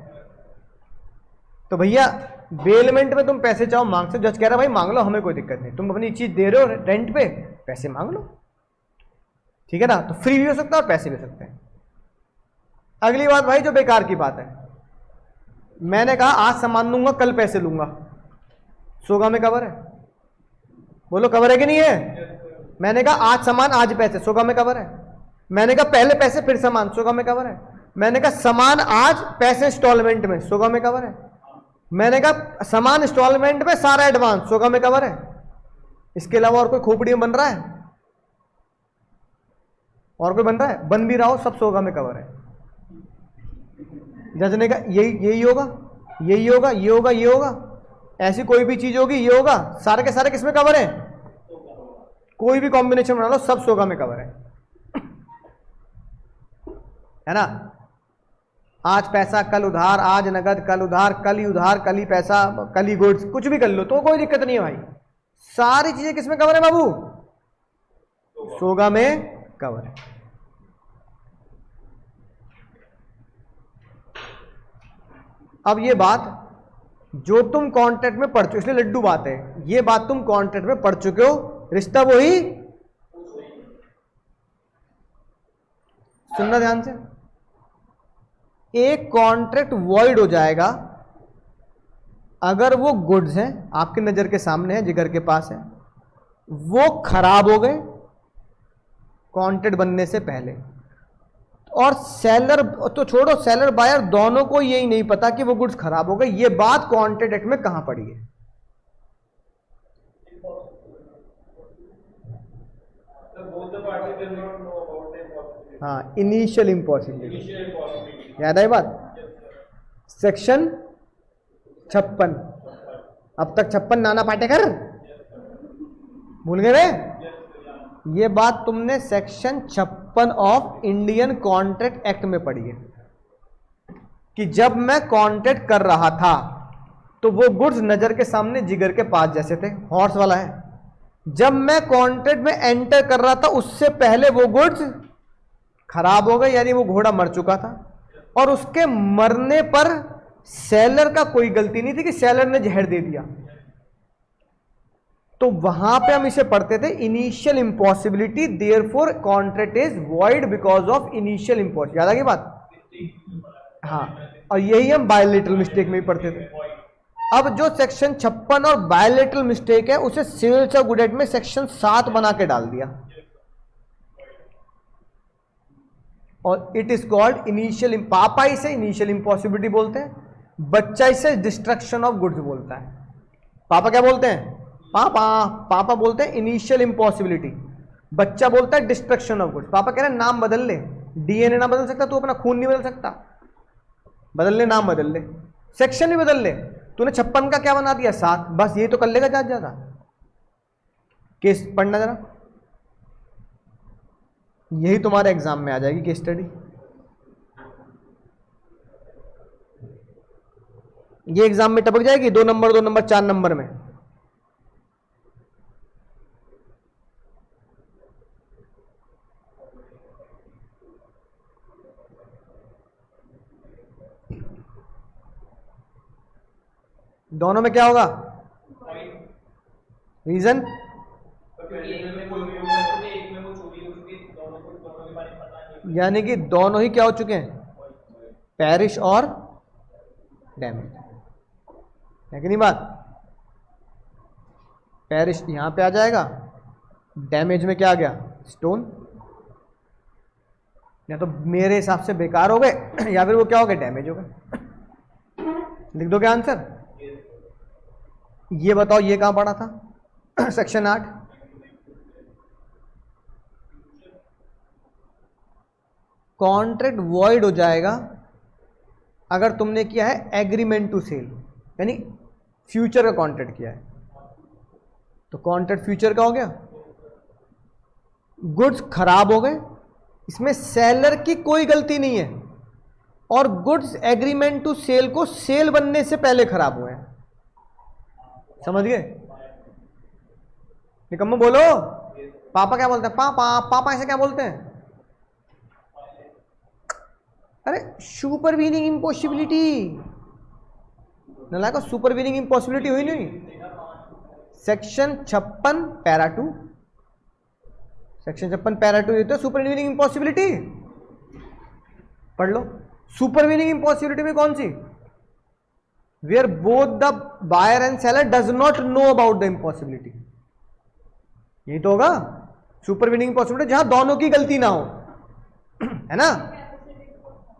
[SPEAKER 1] तो भैया बेलमेंट में तुम पैसे चाहो मांग सकते, जज कह रहा भाई मांग लो, हमें कोई दिक्कत नहीं, तुम अपनी चीज दे रहे हो रेंट पे, पैसे मांग लो, ठीक है ना? तो फ्री भी हो सकता है और पैसे भी हो सकते हैं। अगली बात भाई जो बेकार की बात है, मैंने कहा आज सामान दूंगा कल पैसे लूंगा, सोगा में कवर है? बोलो कवर है कि नहीं है? मैंने कहा आज सामान आज पैसे, सोगा में कवर है? मैंने कहा पहले पैसे फिर सामान, सोगा में कवर है? मैंने कहा सामान आज पैसे इंस्टॉलमेंट में, सोगा में कवर है? मैंने कहा समान इंस्टॉलमेंट में सारा एडवांस 100 में कवर है, इसके अलावा और कोई खोपड़ी में बन रहा है, और कोई बन रहा है, बन भी रहा हो, सब 100 में कवर है। जजने का यही होगा, यही होगा, ये होगा, ये होगा, ऐसी कोई भी चीज होगी, ये होगा, सारे के सारे किसमें कवर है, कोई भी कॉम्बिनेशन बना लो सब 100 में कवर है ना। आज पैसा कल उधार, आज नगद कल उधार, कल ही उधार कल ही पैसा कल ही गुड्स, कुछ भी कर लो तो कोई दिक्कत नहीं है भाई, सारी चीजें किसमें कवर है बाबू, 100 में कवर है। अब ये बात जो तुम कॉन्ट्रैक्ट में पढ़ चुके, इसलिए लड्डू बात है, ये बात तुम कॉन्ट्रैक्ट में पढ़ चुके हो, रिश्ता वही, सुनना ध्यान से, एक कॉन्ट्रैक्ट वॉइड हो जाएगा अगर वो गुड्स हैं आपकी नजर के सामने है, जिगर के पास है, वो खराब हो गए कॉन्ट्रैक्ट बनने से पहले, और सेलर तो छोड़ो, सेलर बायर दोनों को यही नहीं पता कि वो गुड्स खराब हो गए, ये बात कॉन्ट्रैक्ट एक्ट में कहां पड़ी है। हाँ, इनिशियल इम्पॉसिबिलिटी, याद आई बात, सेक्शन 56, अब तक 56 नाना पाटेकर भूल गए रे, ये बात तुमने section 56 of Indian contract act में पढ़ी है कि जब मैं कॉन्ट्रैक्ट कर रहा था तो वो गुड्स नजर के सामने जिगर के पास जैसे थे, हॉर्स वाला है, जब मैं कॉन्ट्रैक्ट में एंटर कर रहा था उससे पहले वो गुड्स खराब हो गए, यानी वो घोड़ा मर चुका था, और उसके मरने पर सेलर का कोई गलती नहीं थी कि सेलर ने जहर दे दिया, तो वहां पे हम इसे पढ़ते थे initial impossibility, therefore contract is void because of initial impossibility, याद आ गई बात। हाँ, और यही हम बायलैटरल मिस्टेक में भी पढ़ते थे। अब जो सेक्शन 56 और बायलैटरल मिस्टेक है उसे सेल्स ऑफ गुड एक्ट में सेक्शन 7 बना के डाल दिया, और इट इज कॉल्ड इनिशियल, पापा इसे इनिशियल इंपॉसिबिलिटी बोलते हैं, बच्चा इसे डिस्ट्रक्शन ऑफ गुड्स बोलता है। पापा क्या बोलते हैं, पापा बोलते हैं इनिशियल इंपॉसिबिलिटी, बच्चा बोलता है डिस्ट्रक्शन ऑफ गुड्स। पापा कह रहे हैं नाम बदल ले, डीएनए ना बदल सकता, तू अपना खून नहीं बदल सकता, बदल ले, नाम बदल ले, सेक्शन भी बदल ले, तूने 56 का क्या बना दिया 7, बस ये तो कर लेगा ज्यादा। केस पढ़ना जरा, यही तुम्हारे एग्जाम में आ जाएगी केस स्टडी। ये एग्जाम में टपक जाएगी 2 नंबर 2 नंबर 4 नंबर में। दोनों में क्या होगा, रीजन यानी कि दोनों ही क्या हो चुके हैं, पेरिश और डैमेज, है कि नहीं बात। पेरिश यहां पे आ जाएगा, डैमेज में क्या आ गया, स्टोन, या तो मेरे हिसाब से बेकार हो गए या फिर वो क्या हो गए, डैमेज हो गए। लिख दो क्या आंसर, ये बताओ ये कहां पड़ा था सेक्शन 8, कॉन्ट्रैक्ट वॉइड हो जाएगा अगर तुमने किया है एग्रीमेंट टू सेल, यानी फ्यूचर का कॉन्ट्रैक्ट किया है, तो कॉन्ट्रैक्ट फ्यूचर का हो गया, गुड्स खराब हो गए, इसमें सेलर की कोई गलती नहीं है, और गुड्स एग्रीमेंट टू सेल को सेल बनने से पहले खराब हुए हैं, समझ गए। निकम्मो बोलो, पापा क्या बोलते हैं, पापा ऐसे क्या बोलते हैं, अरे सुपरवीनिंग इम्पॉसिबिलिटी, नलायक, सुपरवीनिंग इम्पॉसिबिलिटी हुई नहीं, सेक्शन 56 पैरा 2, सेक्शन 56 पैरा 2 ये तो सुपरवीनिंग इम्पॉसिबिलिटी, पढ़ लो। सुपरवीनिंग इम्पॉसिबिलिटी में कौन सी, where both the buyer and seller does not know about the impossibility, यही तो होगा सुपरवीनिंग इम्पॉसिबिलिटी, जहां दोनों की गलती ना हो, है ना।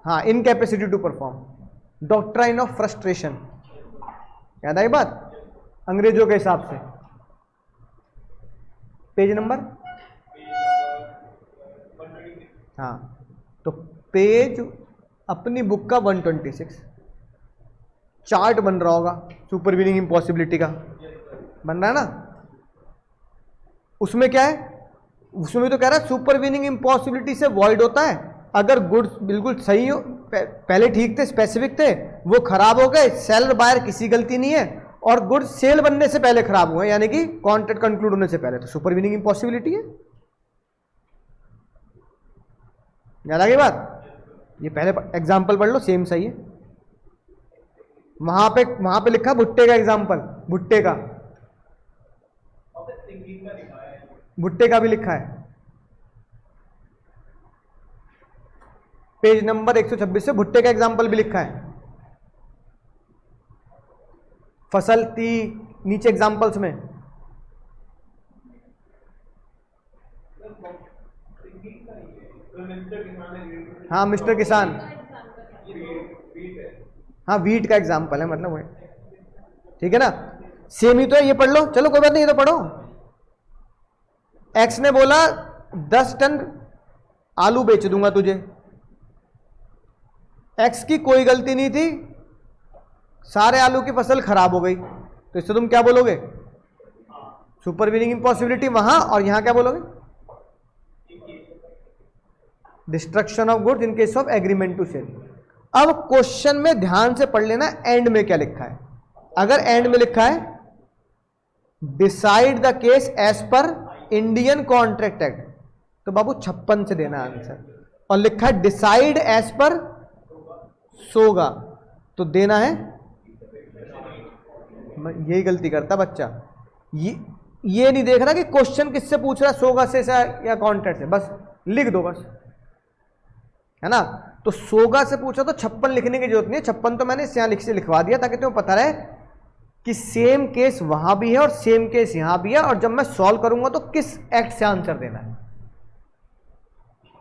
[SPEAKER 1] हाँ, incapacity to perform, doctrine of frustration, याद आई बात, अंग्रेजों के हिसाब से। पेज नंबर, हाँ, तो पेज अपनी बुक का 126 चार्ट बन रहा होगा सुपरवीनिंग इम्पॉसिबिलिटी का, बन रहा है ना। उसमें क्या है, उसमें तो कह रहा है सुपरवीनिंग इम्पॉसिबिलिटी से वॉइड होता है अगर गुड्स बिल्कुल सही हो, पहले ठीक थे, स्पेसिफिक थे, वो खराब हो गए, सेलर बायर किसी गलती नहीं है, और गुड्स सेल बनने से पहले खराब हुए, यानी कि कॉन्ट्रैक्ट कंक्लूड होने से पहले, तो सुपरवीनिंग इम्पॉसिबिलिटी है। याद आ गई बात, ये पहले एग्जाम्पल पढ़ लो, सेम सही है। वहां पे लिखा भुट्टे का एग्जाम्पल, भुट्टे का भी लिखा है, पेज नंबर 126 से भुट्टे का एग्जाम्पल भी लिखा है। फसल थी नीचे एग्जाम्पल्स में, हाँ मिस्टर किसान, हाँ वीट का एग्जाम्पल है, मतलब वही, ठीक है ना, सेम ही तो है, ये पढ़ लो, चलो कोई बात नहीं, ये तो पढ़ो। एक्स ने बोला 10 टन आलू बेच दूंगा तुझे, एक्स की कोई गलती नहीं थी, सारे आलू की फसल खराब हो गई, तो इससे तुम क्या बोलोगे, सुपरवीनिंग इम्पॉसिबिलिटी वहां, और यहां क्या बोलोगे, destruction of goods in case of agreement to sell. अब क्वेश्चन में ध्यान से पढ़ लेना एंड में क्या लिखा है। अगर एंड में लिखा है डिसाइड द केस एज पर इंडियन कॉन्ट्रैक्ट एक्ट, तो बाबू 56 से देना आंसर, और लिखा है डिसाइड एज पर सोगा, तो देना है, यही गलती करता बच्चा, ये नहीं देख रहा कि क्वेश्चन किससे पूछ रहा है, सोगा से या कॉन्ट्रैक्ट से, बस लिख दो बस, है ना। तो सोगा से पूछा तो 56 लिखने की जरूरत नहीं है, 56 तो मैंने यहां लिखवा दिया ताकि तुम्हें पता रहे कि सेम केस वहां भी है और सेम केस यहां भी है, और जब मैं सॉल्व करूंगा तो किस एक्ट से आंसर देना है।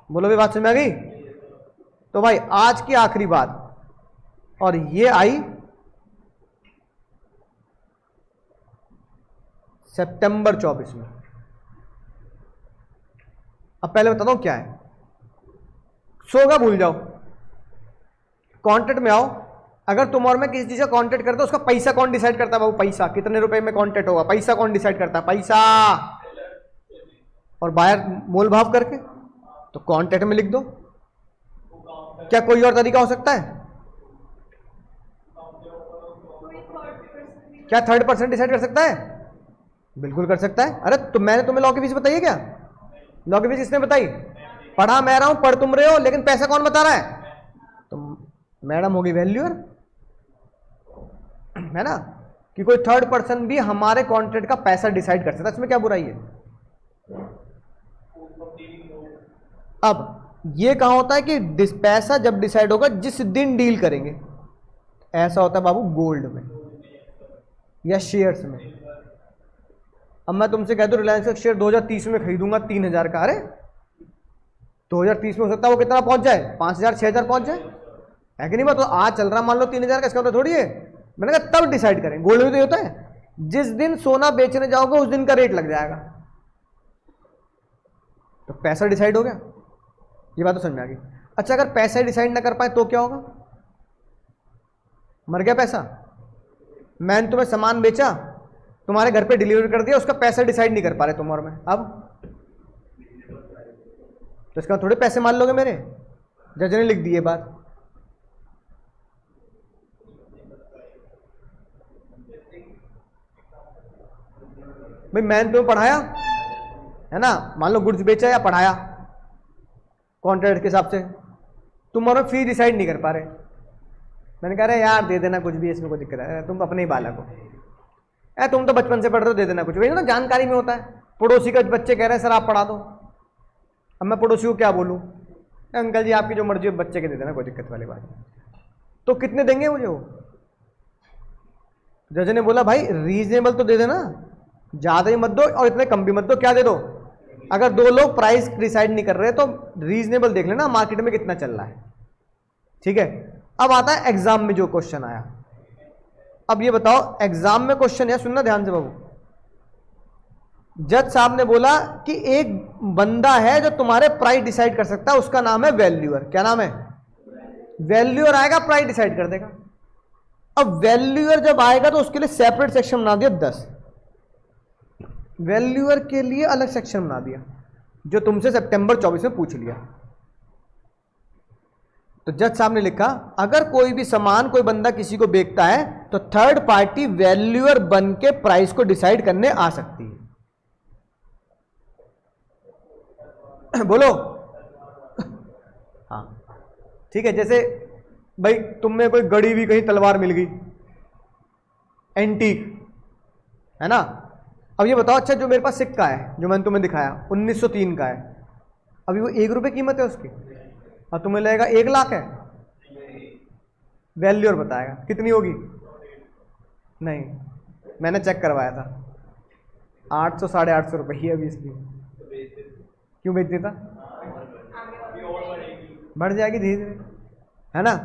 [SPEAKER 1] बोलो भी बात समझ में आ गई। तो भाई आज की आखिरी बात, और ये आई सितंबर 24 में। अब पहले बताता हूं क्या है, सोगा भूल जाओ, कॉन्ट्रैक्ट में आओ। अगर तुम और मैं किसी चीज का कॉन्ट्रैक्ट करते हो, उसका पैसा कौन डिसाइड करता है बाबू, पैसा कितने रुपए में कॉन्ट्रैक्ट होगा, पैसा कौन डिसाइड करता है, पैसा, और बायर मोल भाव करके, तो कॉन्ट्रैक्ट में लिख दो। क्या कोई और तरीका हो सकता है, क्या थर्ड पर्सन डिसाइड कर सकता है, बिल्कुल कर सकता है। अरे तो मैंने तुम्हें लॉ की फीस बताई है क्या, लॉ की फीस किसने बताई, पढ़ा मैं रहा हूं, पढ़ तुम रहे हो, लेकिन पैसा कौन बता रहा है, तो मैडम होगी वैल्यूअर, है ना, कि कोई थर्ड पर्सन भी हमारे कॉन्ट्रैक्ट का पैसा डिसाइड कर सकता है, इसमें क्या बुराई है। अब ये कहां होता है कि पैसा जब डिसाइड होगा जिस दिन डील करेंगे, ऐसा होता है बाबू गोल्ड में या शेयर्स में। अब मैं तुमसे कह दूं रिलायंस का शेयर 2030 में खरीदूंगा 3000 का, अरे 2030 में हो सकता है वो कितना पहुंच जाए, 5000 6000 पहुंच जाए, है कि नहीं बात। तो आज चल रहा मान लो 3000 का, इसका मतलब थोड़ी है। मैंने कहा तब डिसाइड करें, गोल्ड में तो होता है जिस दिन सोना बेचने जाओगे उस दिन का रेट लग जाएगा, तो पैसा डिसाइड हो गया, ये बात तो समझ में आ गई। अच्छा अगर पैसा डिसाइड ना कर पाए तो क्या होगा, मर गया पैसा, मैंने तुम्हें सामान बेचा, तुम्हारे घर पे डिलीवर कर दिया, उसका पैसा डिसाइड नहीं कर पा रहे तुम और मैं, अब तो इसका थोड़े पैसे मान लोगे मेरे, जज ने लिख दी ये बात। भाई मैंने तुम्हें पढ़ाया है ना, मान लो गुड्स बेचा या पढ़ाया कॉन्ट्रैक्ट के हिसाब से, तुम और फी डिसाइड नहीं कर पा रहे, मैंने कहा रहे यार दे देना कुछ भी, इसमें कोई दिक्कत है, तुम अपने ही बालक हो, तुम तो बचपन से पढ़ रहे हो, दे देना कुछ भी, ना जानकारी में होता है। पड़ोसी का बच्चे कह रहे हैं सर आप पढ़ा दो, अब मैं पड़ोसी को क्या बोलूं, अंकल जी आपकी जो मर्जी हो बच्चे के दे देना, कोई दिक्कत वाली बात नहीं। तो कितने देंगे मुझे वो, जज ने बोला भाई रीजनेबल तो दे देना, ज्यादा ही मत दो और इतने कम भी मत दो, क्या दे दो, अगर दो लोग प्राइस डिसाइड नहीं कर रहे तो रीजनेबल देख लेना मार्केट में कितना चल रहा है, ठीक है। अब आता है एग्जाम में जो क्वेश्चन आया, अब ये बताओ, एग्जाम में क्वेश्चन है, सुनना ध्यान से बाबू। जज साहब ने बोला कि एक बंदा है जो तुम्हारे प्राइस डिसाइड कर सकता है, उसका नाम है वैल्यूअर। क्या नाम है? वैल्यूअर आएगा, प्राइस डिसाइड कर देगा। अब वैल्यूअर जब आएगा तो उसके लिए सेपरेट सेक्शन बना दिया 10, वैल्यूअर के लिए अलग सेक्शन बना दिया, जो तुमसे सितंबर 24 में पूछ लिया। तो जज साहब ने लिखा, अगर कोई भी सामान कोई बंदा किसी को बेचता है तो थर्ड पार्टी वैल्यूअर बन के प्राइस को डिसाइड करने आ सकती है। बोलो। हाँ ठीक है, जैसे भाई तुम्हें कोई गड़ी हुई कहीं तलवार मिल गई, एंटीक है ना। अब ये बताओ, अच्छा जो मेरे पास सिक्का है जो मैंने तुम्हें दिखाया 1903 का है, अभी वो 1 रुपये कीमत है उसकी, और तुम्हें लगेगा 1 लाख है, वैल्यूअर बताएगा कितनी होगी। नहीं, मैंने चेक करवाया था 800 850 रुपये अभी इसलिए। क्यों बेच देता? बढ़ जाएगी धीरे धीरे, है ना।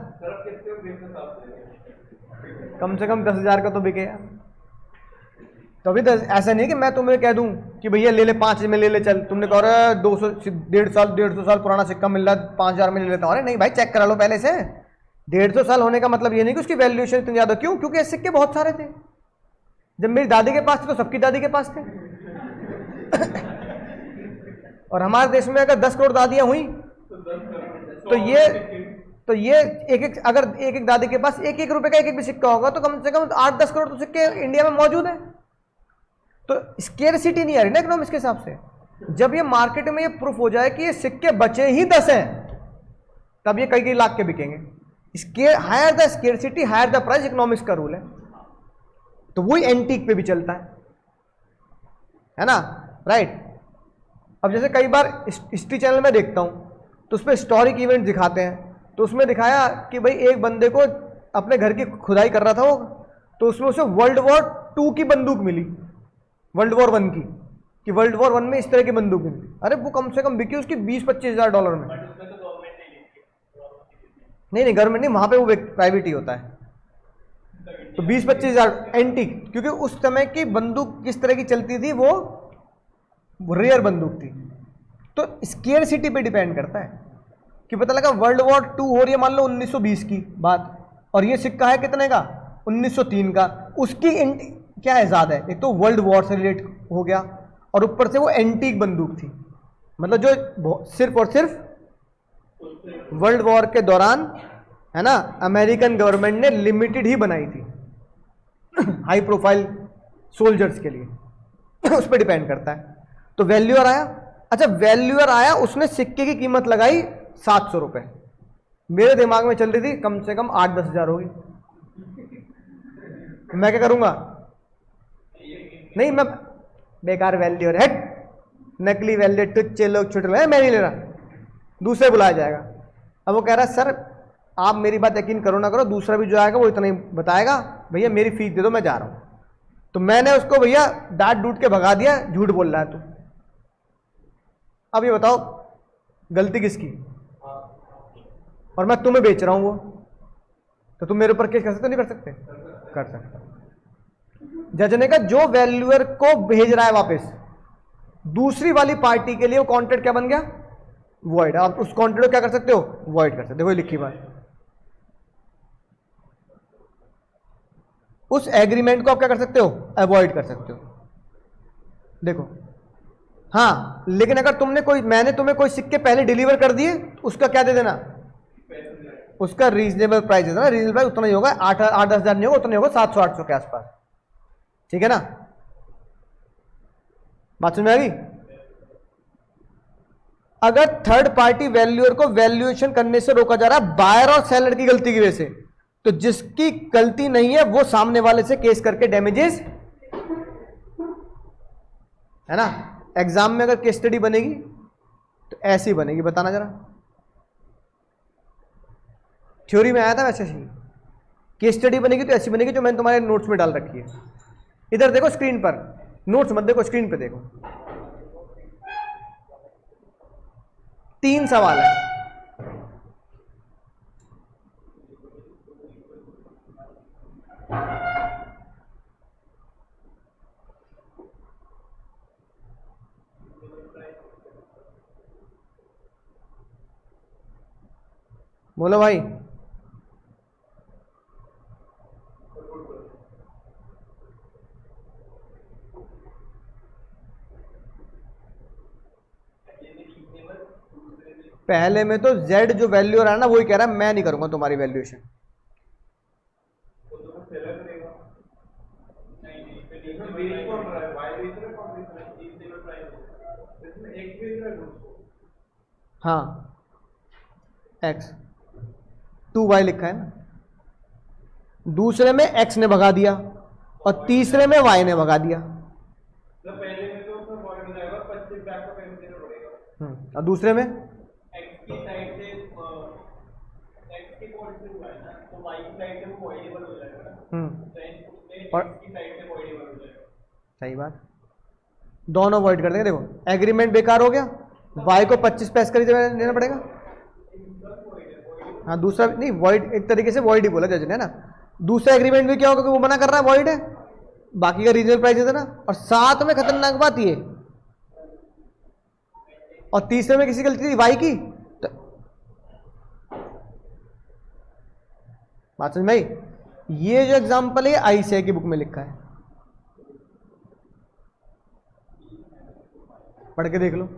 [SPEAKER 1] कम से कम 10,000 का तो बिके यार। तो अभी तो ऐसा नहीं कि मैं तुम्हें कह दूं कि भैया ले ले 5 में ले ले चल, तुमने कहा रहा 200 150 साल पुराना सिक्का मिल रहा है 5,000 में ले लेता हूँ। अरे नहीं भाई, चेक करा लो पहले से। 150 साल होने का मतलब ये नहीं कि उसकी वैल्यूएशन इतनी ज्यादा। क्यों? क्योंकि ये सिक्के बहुत सारे थे। जब मेरी दादी के पास थे तो सबकी दादी के पास थे। और हमारे देश में अगर 10 करोड़ दादियां हुई तो ये एक अगर एक दादी के पास 1 रुपए का 1 भी सिक्का होगा तो कम से कम 8-10 करोड़ तो सिक्के इंडिया में मौजूद है। तो स्केर्सिटी नहीं आ रही ना इकोनॉमिक्स के हिसाब से। जब ये मार्केट में ये प्रूफ हो जाए कि ये सिक्के बचे ही 10 हैं, तब ये कई लाख के बिकेंगे। Higher the scarcity higher the price, economics का रूल है। तो वही एंटीक पे भी चलता है ना, राइट। अब जैसे कई बार हिस्ट्री चैनल में देखता हूं तो उसमें हिस्टोरिक इवेंट दिखाते हैं, तो उसमें दिखाया कि भाई एक बंदे को अपने घर की खुदाई कर रहा था वो, तो उसमें उसे वर्ल्ड वॉर 2 की बंदूक मिली, वर्ल्ड वॉर 1 की, कि वर्ल्ड वॉर 1 में इस तरह की बंदूक मिली। अरे वो कम से कम बिकी उसकी 20-25 हज़ार डॉलर में। नहीं गवर्नमेंट नहीं, वहां पे वो प्राइवेट ही होता है। तो 20-25 हज़ार एंटीक, क्योंकि उस समय की बंदूक किस तरह की चलती थी, वो रेयर बंदूक थी। तो स्केर्सिटी पे डिपेंड करता है कि पता लगा वर्ल्ड वॉर 2 हो रही है, मान लो 1920 की बात, और ये सिक्का है कितने का, 1903 का। उसकी क्या है ज़्यादा है, एक तो वर्ल्ड वॉर से रिलेट हो गया और ऊपर से वो एंटीक बंदूक थी, मतलब जो सिर्फ और सिर्फ वर्ल्ड वॉर के दौरान, है ना, अमेरिकन गवर्नमेंट ने लिमिटेड ही बनाई थी हाई प्रोफाइल सोल्जर्स के लिए। उस पर डिपेंड करता है। तो वैल्यूअर आया, अच्छा वैल्यूअर आया, उसने सिक्के की कीमत लगाई 700 रुपए। मेरे दिमाग में चल रही थी कम से कम 8-10 हज़ार होगी। मैं क्या करूंगा? नहीं, मैं बेकार वैल्यूअर है, नकली वैल्यूअर, टुच्चे लोग छुट रहे हैं, मैं नहीं ले रहा, दूसरे बुलाया जाएगा। अब वो कह रहा है सर आप मेरी बात यकीन करो ना करो, दूसरा भी जो आएगा वो इतना ही बताएगा, भैया मेरी फीस दे दो मैं जा रहा हूं। तो मैंने उसको भैया डांट डूट के भगा दिया, झूठ बोल रहा है तू। अब ये बताओ गलती किसकी? और मैं तुम्हें बेच रहा हूं वो, तो तुम मेरे ऊपर केस कर सकते हो? नहीं कर सकते? कर सकते। जज ने कहा जो वैल्यूअर को भेज रहा है वापस, दूसरी वाली पार्टी के लिए वो कॉन्ट्रैक्ट क्या बन गया? वॉइड। आप उस कॉन्ट्रैक्ट को क्या कर सकते हो? वॉइड कर सकते हो। देखो लिखी बात, उस एग्रीमेंट को आप क्या कर सकते हो? अवॉइड कर सकते हो। देखो हाँ, लेकिन अगर मैंने तुम्हें कोई सिक्के पहले डिलीवर कर दिए, उसका क्या दे देना? उसका रीजनेबल प्राइस है ना, रीजनेबल प्राइस उतना ही होगा, 8-10 हज़ार नहीं होगा, उतना ही होगा, 700-800 के आसपास। ठीक है ना, बात समझ में आ गई? अगर थर्ड पार्टी वैल्यूअर को वैल्यूएशन करने से रोका जा रहा है बायर और सेलर की गलती की वजह से, तो जिसकी गलती नहीं है वो सामने वाले से केस करके डैमेजेस, है ना। एग्जाम में अगर केस स्टडी बनेगी तो ऐसी बनेगी, बताना जरा। थ्योरी में आया था वैसे ही, केस स्टडी बनेगी तो ऐसी बनेगी जो मैंने तुम्हारे नोट्स में डाल रखी है। इधर देखो स्क्रीन पर, नोट्स मत देखो, स्क्रीन पे देखो। 3 सवाल है। बोलो भाई। पहले में तो Z जो वैल्यू रहा है ना वही कह रहा है, मैं नहीं करूंगा तुम्हारी वैल्यूएशन। हाँ x 2y लिखा है ना, दूसरे में x ने भगा दिया और तीसरे में y ने भगा दिया।
[SPEAKER 2] पहले में तो उसमें void हो जाएगा, 25 बैक का पेमेंट देना पड़ेगा।
[SPEAKER 1] और दूसरे में
[SPEAKER 2] x की साइड से x की पॉइंट से हुआ है ना, तो y की साइड से वो वॉइडेबल हो जाएगा ना। और x की साइड से वॉइडेबल हो जाएगा।
[SPEAKER 1] सही बात, दोनों वॉइड कर देंगे। देखो एग्रीमेंट बेकार हो गया, y को 25 पैसे का देना पड़ेगा। हाँ दूसरा नहीं, वॉइड एक तरीके से वॉइड ही बोला जज ने ना। दूसरा एग्रीमेंट भी क्या होगा कि वो मना कर रहा है, वॉइड है, बाकी का रीजनल प्राइस है ना। और साथ में खतरनाक बात ये, और तीसरे में किसी गलती थी वाई की, तो बात समझ में आई। ये जो एग्जांपल है आईसीआई की बुक में लिखा है, पढ़ के देख लो।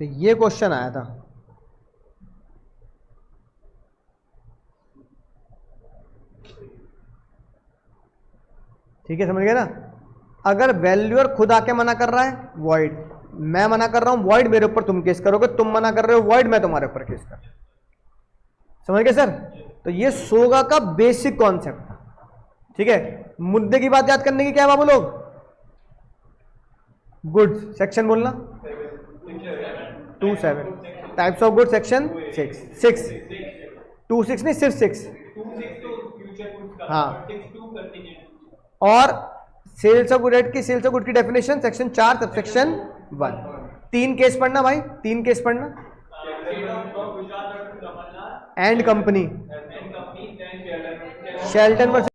[SPEAKER 1] तो ये क्वेश्चन आया था। ठीक है, समझ गए ना। अगर वैल्यूअर खुद आके मना कर रहा है वॉइड, मैं मना कर रहा हूं वॉइड, मेरे ऊपर तुम केस करोगे, तुम मना कर रहे हो वॉइड, मैं तुम्हारे ऊपर केस कर। समझ गए सर। तो ये सोगा का बेसिक कॉन्सेप्ट था। ठीक है, मुद्दे की बात याद करने की क्या है बाबू लोग? गुड्स सेक्शन बोलना 27, टाइप्स ऑफ गुड्स सेक्शन 6 26 नहीं सिर्फ 6। हाँ, और सेल्स ऑफ गुड की सेल्स ऑफ गुड की डेफिनेशन सेक्शन 4 सबसेक्शन 1। 3 केस पढ़ना भाई, 3 केस पढ़ना। And company, Shelton versus